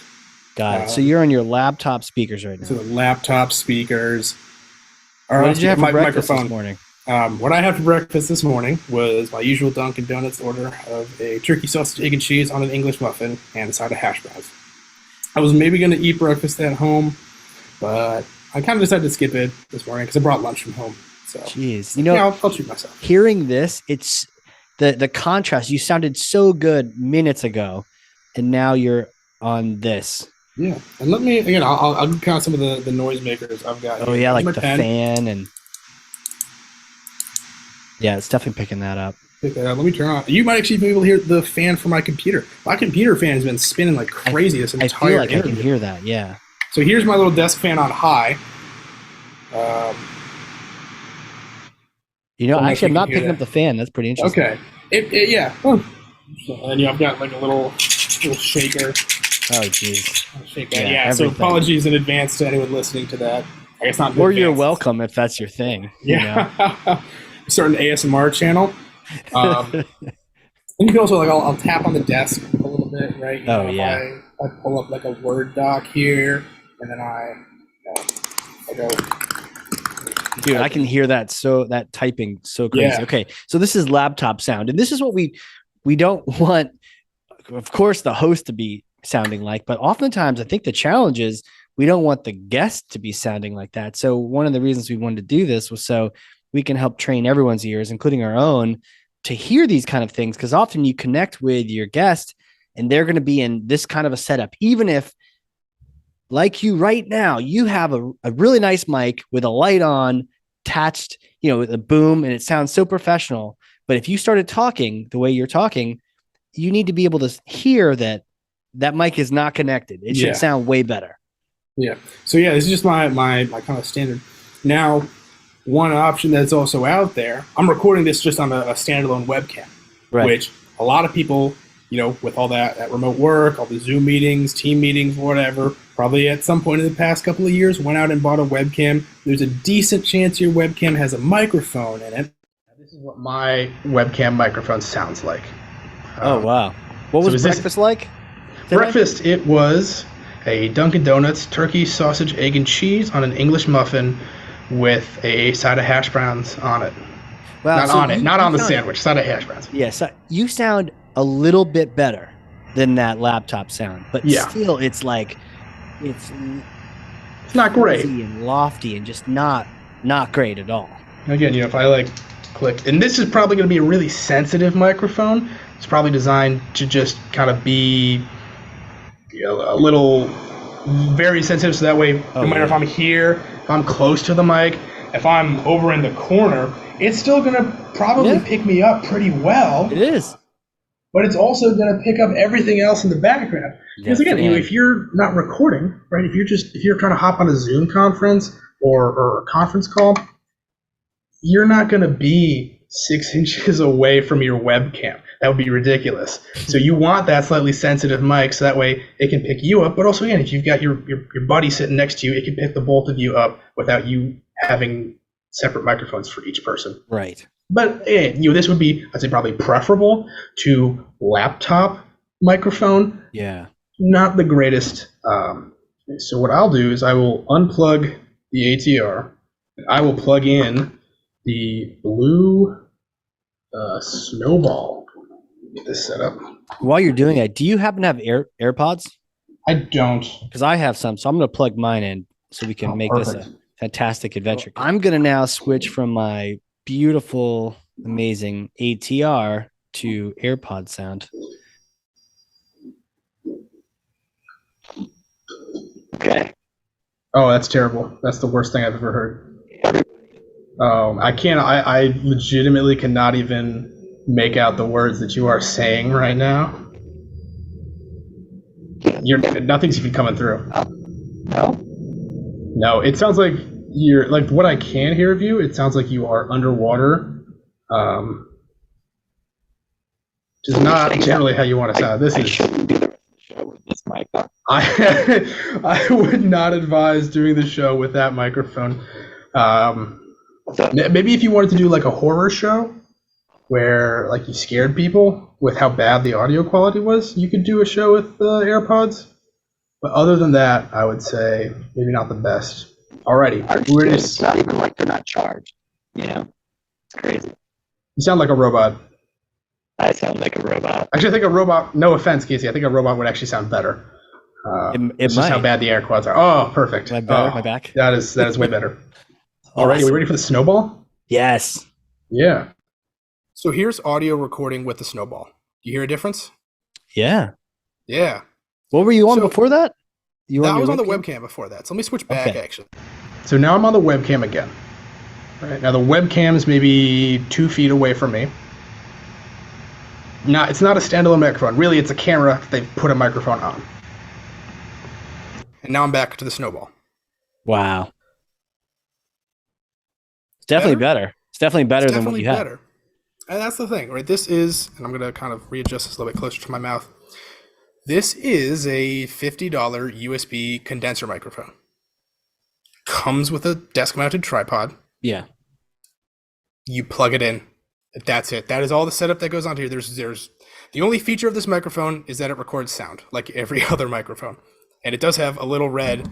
Got it. So you're on your laptop speakers right So now. the laptop speakers. What did you have for breakfast microphone. this morning? What I had for breakfast this morning was my usual Dunkin' Donuts order of a turkey sausage, egg, and cheese on an English muffin and a side of hash browns. I was maybe going to eat breakfast at home, but I kind of decided to skip it this morning because I brought lunch from home. So, Jeez, I'll treat myself. Hearing this, it's the contrast. You sounded so good minutes ago, and now you're on this. Yeah, and let me again. I'll count some of the noisemakers I've got. Oh here. yeah, Here's like the fan and yeah, it's definitely picking that up. Let me turn on. You might actually be able to hear the fan from my computer. My computer fan has been spinning like crazy this entire I feel like interview. I can hear that. Yeah. So here's my little desk fan on high. Actually, I'm not picking up the fan. That's pretty interesting. Okay. Yeah. And I've got like a little shaker. Oh, jeez. Yeah. So apologies in advance to anyone listening to that. I guess not. Or you're welcome if that's your thing. Yeah. Starting an ASMR channel. And you can also I'll tap on the desk a little bit, right? I pull up like a Word doc here, and then I go. Dude, I can hear that typing so crazy. Yeah. Okay, so this is laptop sound, and this is what we don't want, of course, the host to be sounding like, but oftentimes I think the challenge is we don't want the guest to be sounding like that. So one of the reasons we wanted to do this was so we can help train everyone's ears, including our own, to hear these kind of things, because often you connect with your guest and they're going to be in this kind of a setup, even if, like you right now, you have a really nice mic with a light on, attached, with a boom, and it sounds so professional. But if you started talking the way you're talking, you need to be able to hear that mic is not connected. It should sound way better. Yeah. So this is just my kind of standard. Now, one option that's also out there, I'm recording this just on a standalone webcam, right, which a lot of people, with all that remote work, all the Zoom meetings, team meetings, whatever, probably at some point in the past couple of years went out and bought a webcam. There's a decent chance your webcam has a microphone in it. This is what my webcam microphone sounds like. Oh, wow. What was breakfast like? Breakfast, it was a Dunkin' Donuts turkey, sausage, egg, and cheese on an English muffin with a side of hash browns on it. Wow, not on the sandwich, side of hash browns. Yeah, so you sound a little bit better than that laptop sound, but still it's not great and lofty and just not great at all. Again, if I click, and this is probably going to be a really sensitive microphone. It's probably designed to just kind of be a little very sensitive, so that way no matter if I'm here, if I'm close to the mic, if I'm over in the corner, it's still going to probably pick me up pretty well. It is. But it's also going to pick up everything else in the background. Because again, if you're not recording, right? If you're trying to hop on a Zoom conference or a conference call, you're not going to be 6 inches away from your webcam. That would be ridiculous. So you want that slightly sensitive mic, so that way it can pick you up. But also, again, if you've got your buddy sitting next to you, it can pick the both of you up without you having separate microphones for each person. Right. But this would be, I'd say, probably preferable to laptop microphone. Yeah. Not the greatest. So what I'll do is I will unplug the ATR. And I will plug in the Blue Snowball. Get this set up. While you're doing that, do you happen to have AirPods? I don't. Because I have some, so I'm going to plug mine in so we can make this a fantastic adventure. I'm going to now switch from my beautiful, amazing ATR to AirPod sound. Okay. Oh, that's terrible. That's the worst thing I've ever heard. I can't. I legitimately cannot even make out the words that you are saying right now. Nothing's even coming through. No. No, it sounds like you're what I can hear of you. It sounds like you are underwater. Which is not generally how you want to sound. I shouldn't do the rest of the show with this mic on. I would not advise doing the show with that microphone. Maybe if you wanted to do a horror show where you scared people with how bad the audio quality was, you could do a show with AirPods. But other than that, I would say maybe not the best. Alrighty, It's not even like they're not charged. It's crazy. You sound like a robot. I sound like a robot. Actually, I think a robot, no offense, Casey, I think a robot would actually sound better. It's just how bad the air quads are. Oh, perfect. My back, my back. That is way better. Awesome. Alrighty, are we ready for the snowball? Yes. Yeah. So here's audio recording with the snowball. You hear a difference? Yeah. Yeah. What were you on before that? I was on the webcam before that. So let me switch back, actually. So now I'm on the webcam again. Right. Now the webcam's maybe 2 feet away from me. Now, it's not a standalone microphone. Really, it's a camera they put a microphone on. And now I'm back to the snowball. Wow. It's definitely better. It's definitely better than what you had. And that's the thing, right? This is, and I'm going to kind of readjust this a little bit closer to my mouth. This is a $50 USB condenser microphone. Comes with a desk-mounted tripod. Yeah. You plug it in. That's it. That is all the setup that goes on here. There's the only feature of this microphone is that it records sound like every other microphone. And it does have a little red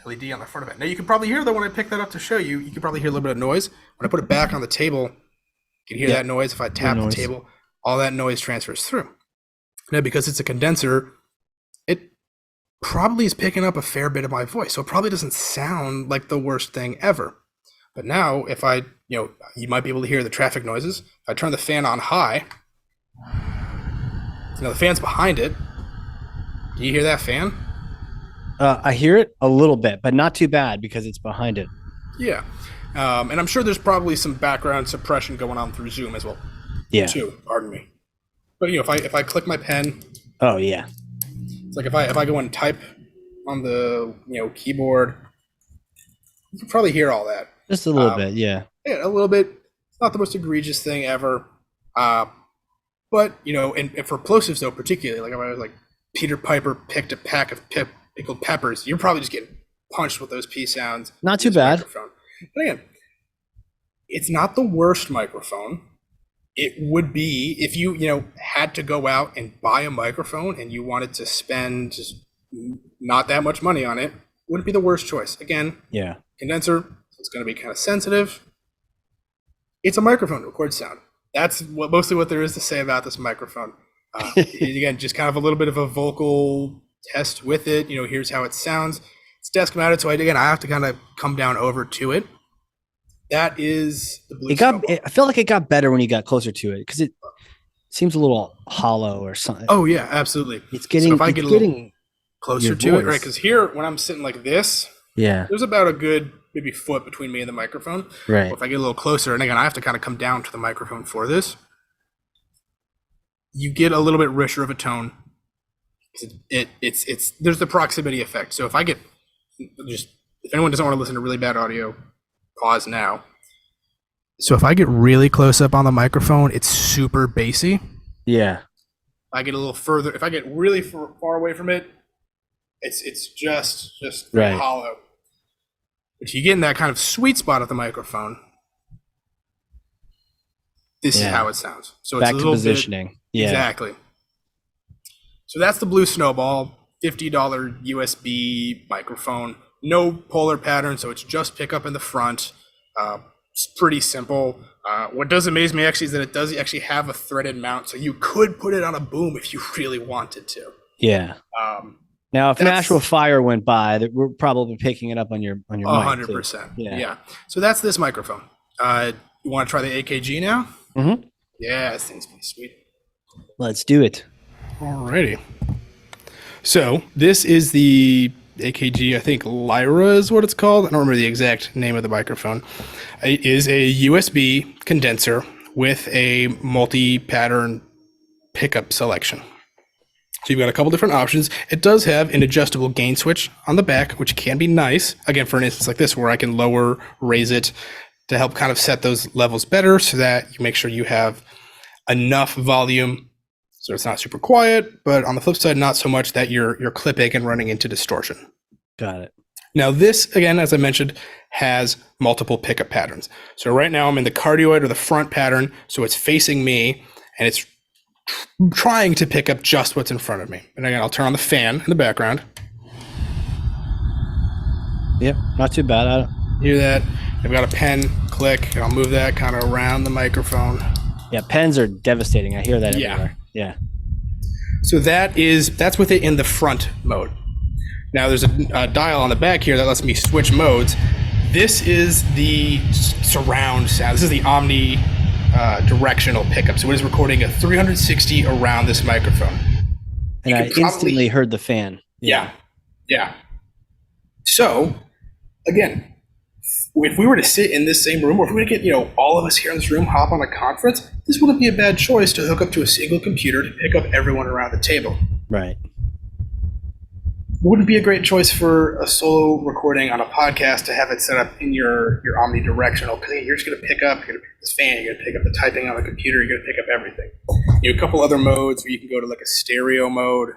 LED on the front of it. Now you can probably hear that when I pick that up to show you, you can probably hear a little bit of noise. When I put it back on the table, you can hear that noise. If I tap the table, all that noise transfers through. Now, because it's a condenser, it probably is picking up a fair bit of my voice. So it probably doesn't sound like the worst thing ever. But now if I, you might be able to hear the traffic noises. If I turn the fan on high, the fan's behind it. Do you hear that fan? I hear it a little bit, but not too bad because it's behind it. Yeah. And I'm sure there's probably some background suppression going on through Zoom as well. Yeah. Too, pardon me. But if I click my pen. Oh yeah. It's like if I go and type on the keyboard, you can probably hear all that. Just a little bit, yeah. Yeah, a little bit. It's not the most egregious thing ever. But and for plosives though, particularly, like if I was like Peter Piper picked a pack of pickled peppers, you're probably just getting punched with those P sounds. Not too bad. Microphone. But again, it's not the worst microphone. It would be if you had to go out and buy a microphone and you wanted to spend just not that much money on it, wouldn't be the worst choice. Again, condenser, it's going to be kind of sensitive. It's a microphone to record sound. That's mostly what there is to say about this microphone. Again, just kind of a little bit of a vocal test with it. Here's how it sounds. It's desk mounted, so I have to kind of come down over to it. That is the blue. I felt like it got better when you got closer to it because it seems a little hollow or something. Oh yeah, absolutely. It's getting. So if I get a little closer to it, right? Because here, when I'm sitting like this, there's about a good maybe foot between me and the microphone. Right. Well, if I get a little closer, and again, I have to kind of come down to the microphone for this. You get a little bit richer of a tone. It's there's the proximity effect. So if anyone doesn't want to listen to really bad audio, pause now. So if I get really close up on the microphone, it's super bassy. Yeah. If I get a little further, if I get really far away from it, it's just right. Hollow. But you get in that kind of sweet spot of the microphone. This is how it sounds. So back it's a to positioning. Exactly. So that's the Blue Snowball, $50 USB microphone. No polar pattern, so it's just pickup in the front. It's pretty simple. What does amaze me actually is that it does actually have a threaded mount, so you could put it on a boom if you really wanted to. Yeah. Now, if an actual fire went by, we're probably picking it up on your 100%. Yeah. So that's this microphone. You want to try the AKG now? Mm-hmm. Yeah, this thing's pretty sweet. Let's do it. Alrighty. So this is the AKG, I think Lyra is what it's called. I don't remember the exact name of the microphone. It is a USB condenser with a multi-pattern pickup selection. So you've got a couple different options. It does have an adjustable gain switch on the back, which can be nice. Again, for an instance like this, where I can lower, raise it to help kind of set those levels better so that you make sure you have enough volume so it's not super quiet, but on the flip side, not so much that you're clipping and running into distortion. Got it. Now this, again, as I mentioned, has multiple pickup patterns. So right now I'm in the cardioid or the front pattern, so it's facing me and it's trying to pick up just what's in front of me. And again, I'll turn on the fan in the background. Yep, not too bad. Hear that? I've got a pen, click, and I'll move that kind of around the microphone. Yeah, pens are devastating. I hear that Yeah. everywhere. Yeah. So that's with it in the front mode. Now there's a dial on the back here that lets me switch modes. This is the surround sound. This is the omni directional pickup. So it is recording a 360 around this microphone. And I instantly heard the fan. Yeah. So, again, if we were to sit in this same room, or if we were to get, all of us here in this room hop on a conference, this wouldn't be a bad choice to hook up to a single computer to pick up everyone around the table. Right. Wouldn't be a great choice for a solo recording on a podcast to have it set up in your omnidirectional, because you're just going to pick up, you're going to pick this fan, you're going to pick up the typing on the computer, you're going to pick up everything. A couple other modes where you can go to like a stereo mode.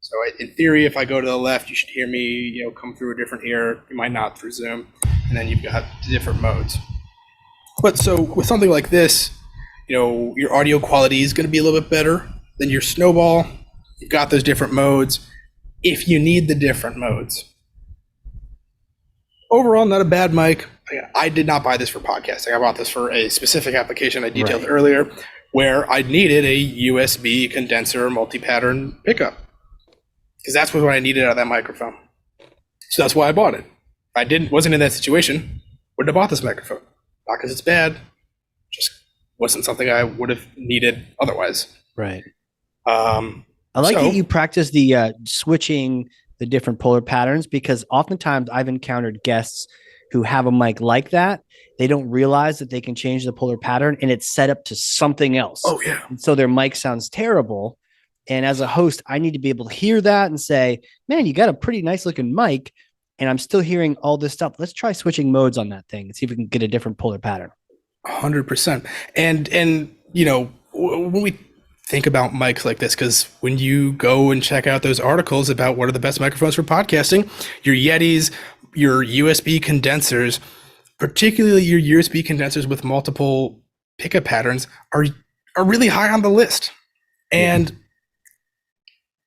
So in theory, if I go to the left, you should hear me, come through a different ear. You might not through Zoom. And then you've got different modes. But so with something like this, your audio quality is going to be a little bit better than your Snowball. You've got those different modes if you need the different modes. Overall, not a bad mic. I did not buy this for podcasting. I bought this for a specific application I detailed earlier, where I needed a USB condenser multi-pattern pickup, because that's what I needed out of that microphone. So that's why I bought it. If I wasn't in that situation, wouldn't have bought this microphone. Not because it's bad, just wasn't something I would have needed otherwise. Right. I like that you practice the switching the different polar patterns, because oftentimes I've encountered guests who have a mic like that. They don't realize that they can change the polar pattern and it's set up to something else. Oh, yeah. And so their mic sounds terrible. And as a host, I need to be able to hear that and say, man, you got a pretty nice looking mic, and I'm still hearing all this stuff. Let's try switching modes on that thing and see if we can get a different polar pattern. 100%. And when we think about mics like this, because when you go and check out those articles about what are the best microphones for podcasting, your Yetis, your USB condensers, particularly your USB condensers with multiple pickup patterns, are really high on the list. And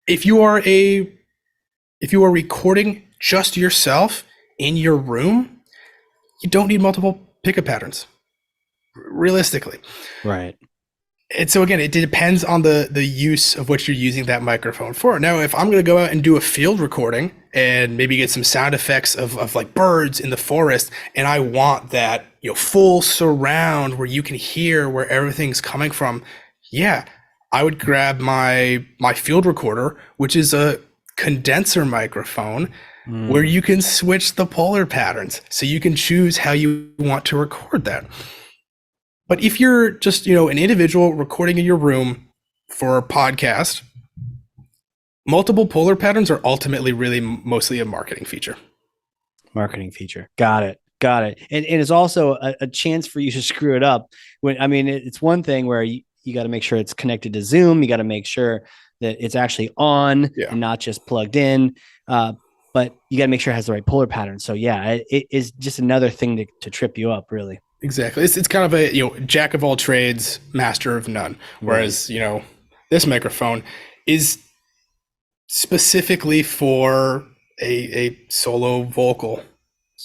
if you are recording just yourself in your room, you don't need multiple pickup patterns, realistically. Right. And so again, it depends on the use of what you're using that microphone for. Now, if I'm going to go out and do a field recording and maybe get some sound effects of like birds in the forest, and I want that, full surround where you can hear where everything's coming from, I would grab my field recorder, which is a condenser microphone, where you can switch the polar patterns. So you can choose how you want to record that. But if you're just, an individual recording in your room for a podcast, multiple polar patterns are ultimately really mostly a marketing feature. Got it. And it's also a chance for you to screw it up. It's one thing where you got to make sure it's connected to Zoom. You got to make sure that it's actually on and not just plugged in. But you got to make sure it has the right polar pattern. So it is just another thing to trip you up, really. Exactly. It's kind of a, jack of all trades, master of none. Whereas, this microphone is specifically for a solo vocal.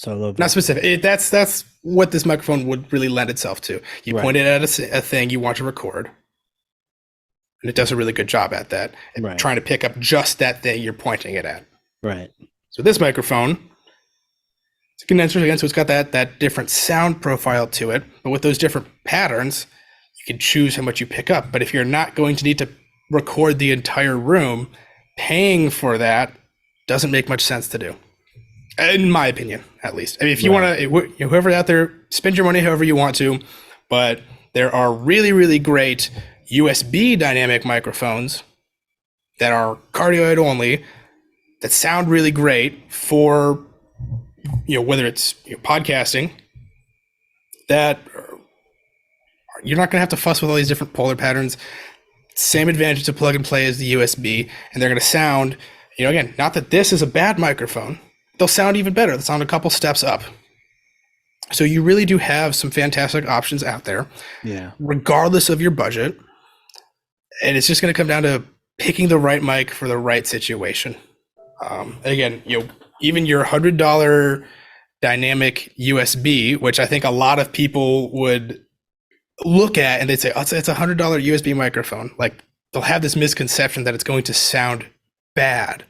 Not specific. That's what this microphone would really lend itself to. You point it at a thing you want to record, and it does a really good job at that. And trying to pick up just that thing you're pointing it at. Right. So this microphone, it's a condenser again, so it's got that different sound profile to it. But with those different patterns, you can choose how much you pick up. But if you're not going to need to record the entire room, paying for that doesn't make much sense to do. In my opinion, at least. I mean, if you want to, whoever out there, spend your money however you want to, but there are really, really great USB dynamic microphones that are cardioid only that sound really great for, whether it's podcasting, that you're not going to have to fuss with all these different polar patterns. Same advantage to plug and play as the USB, and they're going to sound, again, not that this is a bad microphone. They'll sound even better. They'll sound a couple steps up. So you really do have some fantastic options out there, regardless of your budget. And it's just going to come down to picking the right mic for the right situation. Again, even your $100 dynamic USB, which I think a lot of people would look at and they'd say, oh, it's a $100 USB microphone. Like they'll have this misconception that it's going to sound bad.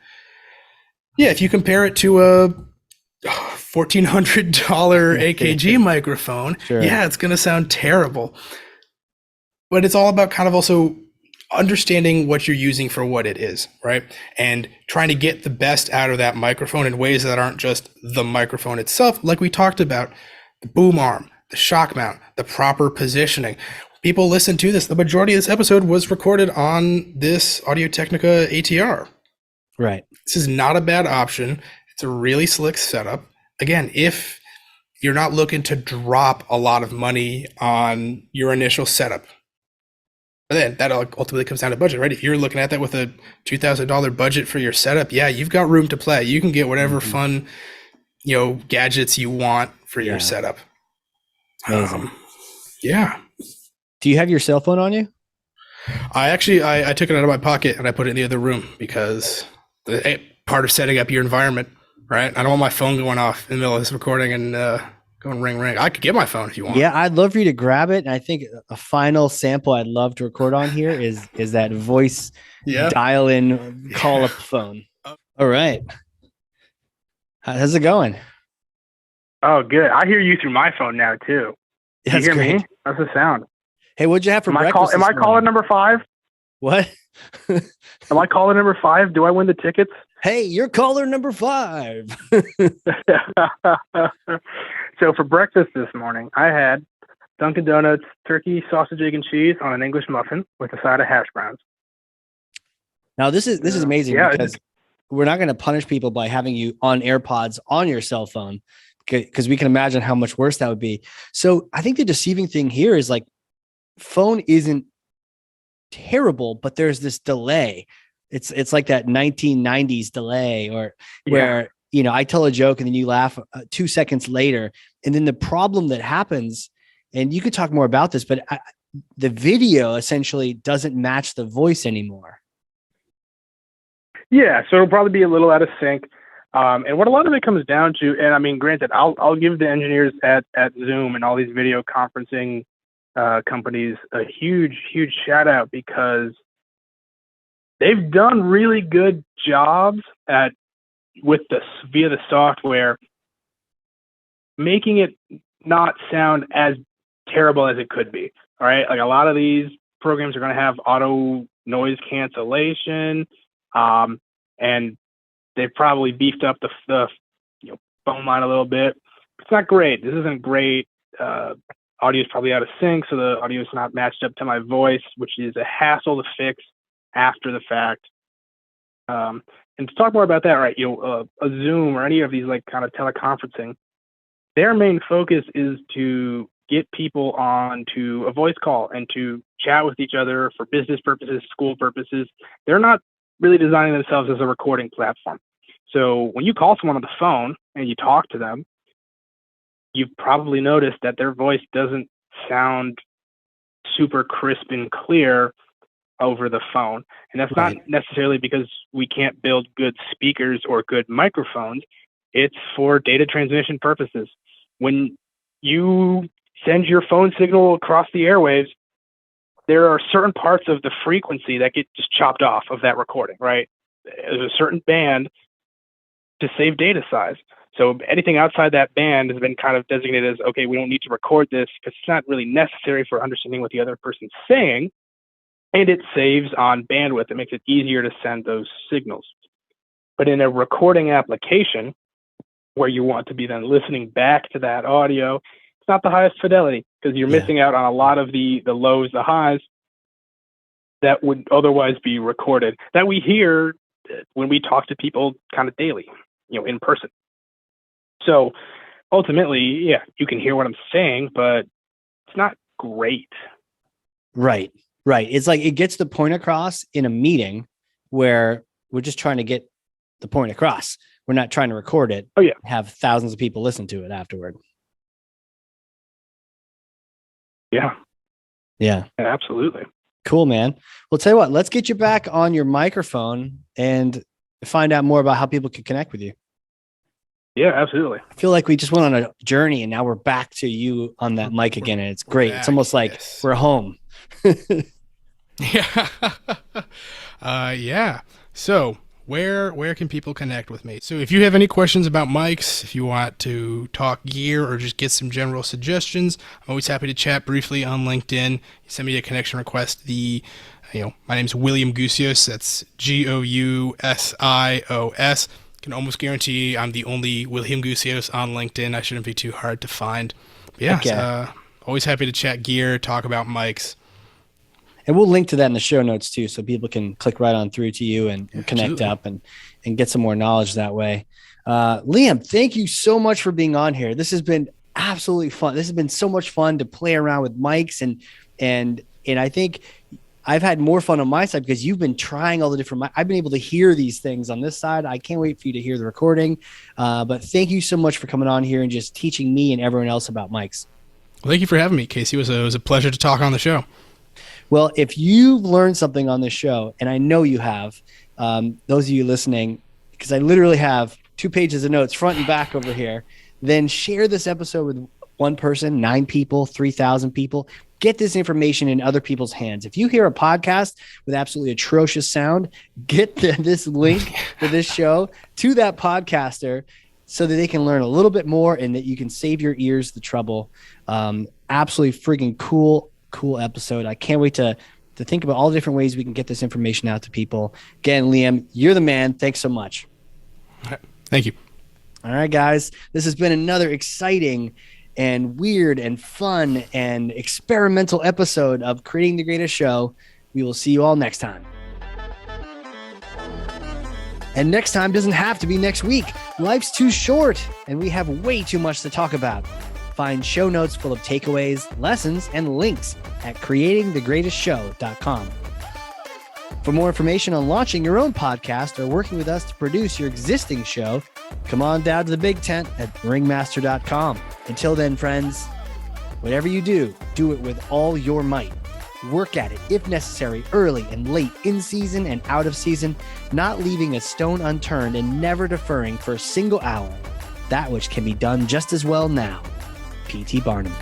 Yeah, if you compare it to a $1,400 AKG microphone, Sure. yeah, it's going to sound terrible. But it's all about kind of also understanding what you're using for what it is, right? And trying to get the best out of that microphone in ways that aren't just the microphone itself, like we talked about, the boom arm, the shock mount, the proper positioning. People listen to this. The majority of this episode was recorded on this Audio-Technica ATR. Right. This is not a bad option. It's a really slick setup. Again, if you're not looking to drop a lot of money on your initial setup, but then that ultimately comes down to budget, right? If you're looking at that with a $2,000 budget for your setup, yeah, you've got room to play. You can get whatever fun, gadgets you want for your setup. Amazing. Yeah. Do you have your cell phone on you? I took it out of my pocket and I put it in the other room because part of setting up your environment, right? I don't want my phone going off in the middle of this recording and going ring, ring. I could get my phone if you want. Yeah, I'd love for you to grab it. And I think a final sample I'd love to record on here is that voice dial in call up phone. All right. How's it going? Oh, good. I hear you through my phone now too. You hear me? How's the sound? Hey, what'd you have for breakfast? Am I caller number 5? What? Am I caller number 5? Do I win the tickets? Hey, you're caller number 5. So for breakfast this morning, I had Dunkin' Donuts turkey, sausage, egg, and cheese on an English muffin with a side of hash browns. Now this is amazing because we're not going to punish people by having you on AirPods on your cell phone because we can imagine how much worse that would be. So I think the deceiving thing here is like phone isn't terrible, but there's this delay. It's like that 1990s delay or where, I tell a joke and then you laugh 2 seconds later. And then the problem that happens, and you could talk more about this, but the video essentially doesn't match the voice anymore. Yeah. So it'll probably be a little out of sync. And what a lot of it comes down to, and I mean, granted, I'll give the engineers at Zoom and all these video conferencing companies a huge shout out because they've done really good jobs via the software, making it not sound as terrible as it could be. All right. Like a lot of these programs are going to have auto noise cancellation. And they've probably beefed up the phone line a little bit. It's not great. This isn't great. Audio is probably out of sync, so the audio is not matched up to my voice, which is a hassle to fix after the fact. And to talk more about that, right? A Zoom or any of these like kind of teleconferencing, their main focus is to get people on to a voice call and to chat with each other for business purposes, school purposes. They're not really designing themselves as a recording platform. So when you call someone on the phone and you talk to them, you've probably noticed that their voice doesn't sound super crisp and clear over the phone. And that's not necessarily because we can't build good speakers or good microphones. It's for data transmission purposes. When you send your phone signal across the airwaves, there are certain parts of the frequency that get just chopped off of that recording, right? There's a certain band to save data size. So anything outside that band has been kind of designated as, okay, we don't need to record this because it's not really necessary for understanding what the other person's saying. And it saves on bandwidth. It makes it easier to send those signals. But in a recording application where you want to be then listening back to that audio, it's not the highest fidelity because you're missing out on a lot of the lows, the highs that would otherwise be recorded that we hear when we talk to people kind of daily, in person. So ultimately, you can hear what I'm saying, but it's not great. Right. It's like it gets the point across in a meeting where we're just trying to get the point across. We're not trying to record it. Oh, yeah. Have thousands of people listen to it afterward. Yeah. Yeah. Absolutely. Cool, man. Well, tell you what, let's get you back on your microphone and find out more about how people can connect with you. Yeah, absolutely. I feel like we just went on a journey and now we're back to you on that mic again. And it's great. It's almost like we're home. Yeah. Yeah. So where can people connect with me? So if you have any questions about mics, if you want to talk gear or just get some general suggestions, I'm always happy to chat briefly on LinkedIn. You send me a connection request. My name's William Gousios. That's Gousios. Can almost guarantee I'm the only William Gousios on LinkedIn. I shouldn't be too hard to find. But yeah, Okay. always happy to chat gear, talk about mics. And we'll link to that in the show notes too, so people can click right on through to you and connect Absolutely. up and get some more knowledge that way. Liam, thank you so much for being on here. This has been absolutely fun. This has been so much fun to play around with mics and I think I've had more fun on my side because you've been trying all the different. I've been able to hear these things on this side. I can't wait for you to hear the recording. But thank you so much for coming on here and just teaching me and everyone else about mics. Well, thank you for having me, Casey. It was a pleasure to talk on the show. Well, if you've learned something on this show, and I know you have, those of you listening, because I literally have 2 pages of notes front and back over here, then share this episode with one person, 9 people, 3,000 people. Get this information in other people's hands. If you hear a podcast with absolutely atrocious sound, get this link to this show to that podcaster so that they can learn a little bit more and that you can save your ears the trouble. Absolutely freaking cool episode. I can't wait to think about all the different ways we can get this information out to people. Again, Liam, you're the man. Thanks so much. Thank you. All right, guys. This has been another exciting and weird and fun and experimental episode of Creating the Greatest Show. We will see you all next time. And next time doesn't have to be next week. Life's too short and we have way too much to talk about. Find show notes full of takeaways, lessons, and links at creatingthegreatestshow.com. For more information on launching your own podcast or working with us to produce your existing show, come on down to the big tent at ringmaster.com. Until then, friends, whatever you do, do it with all your might. Work at it, if necessary, early and late, in season and out of season, not leaving a stone unturned and never deferring for a single hour that which can be done just as well now. P.T. Barnum.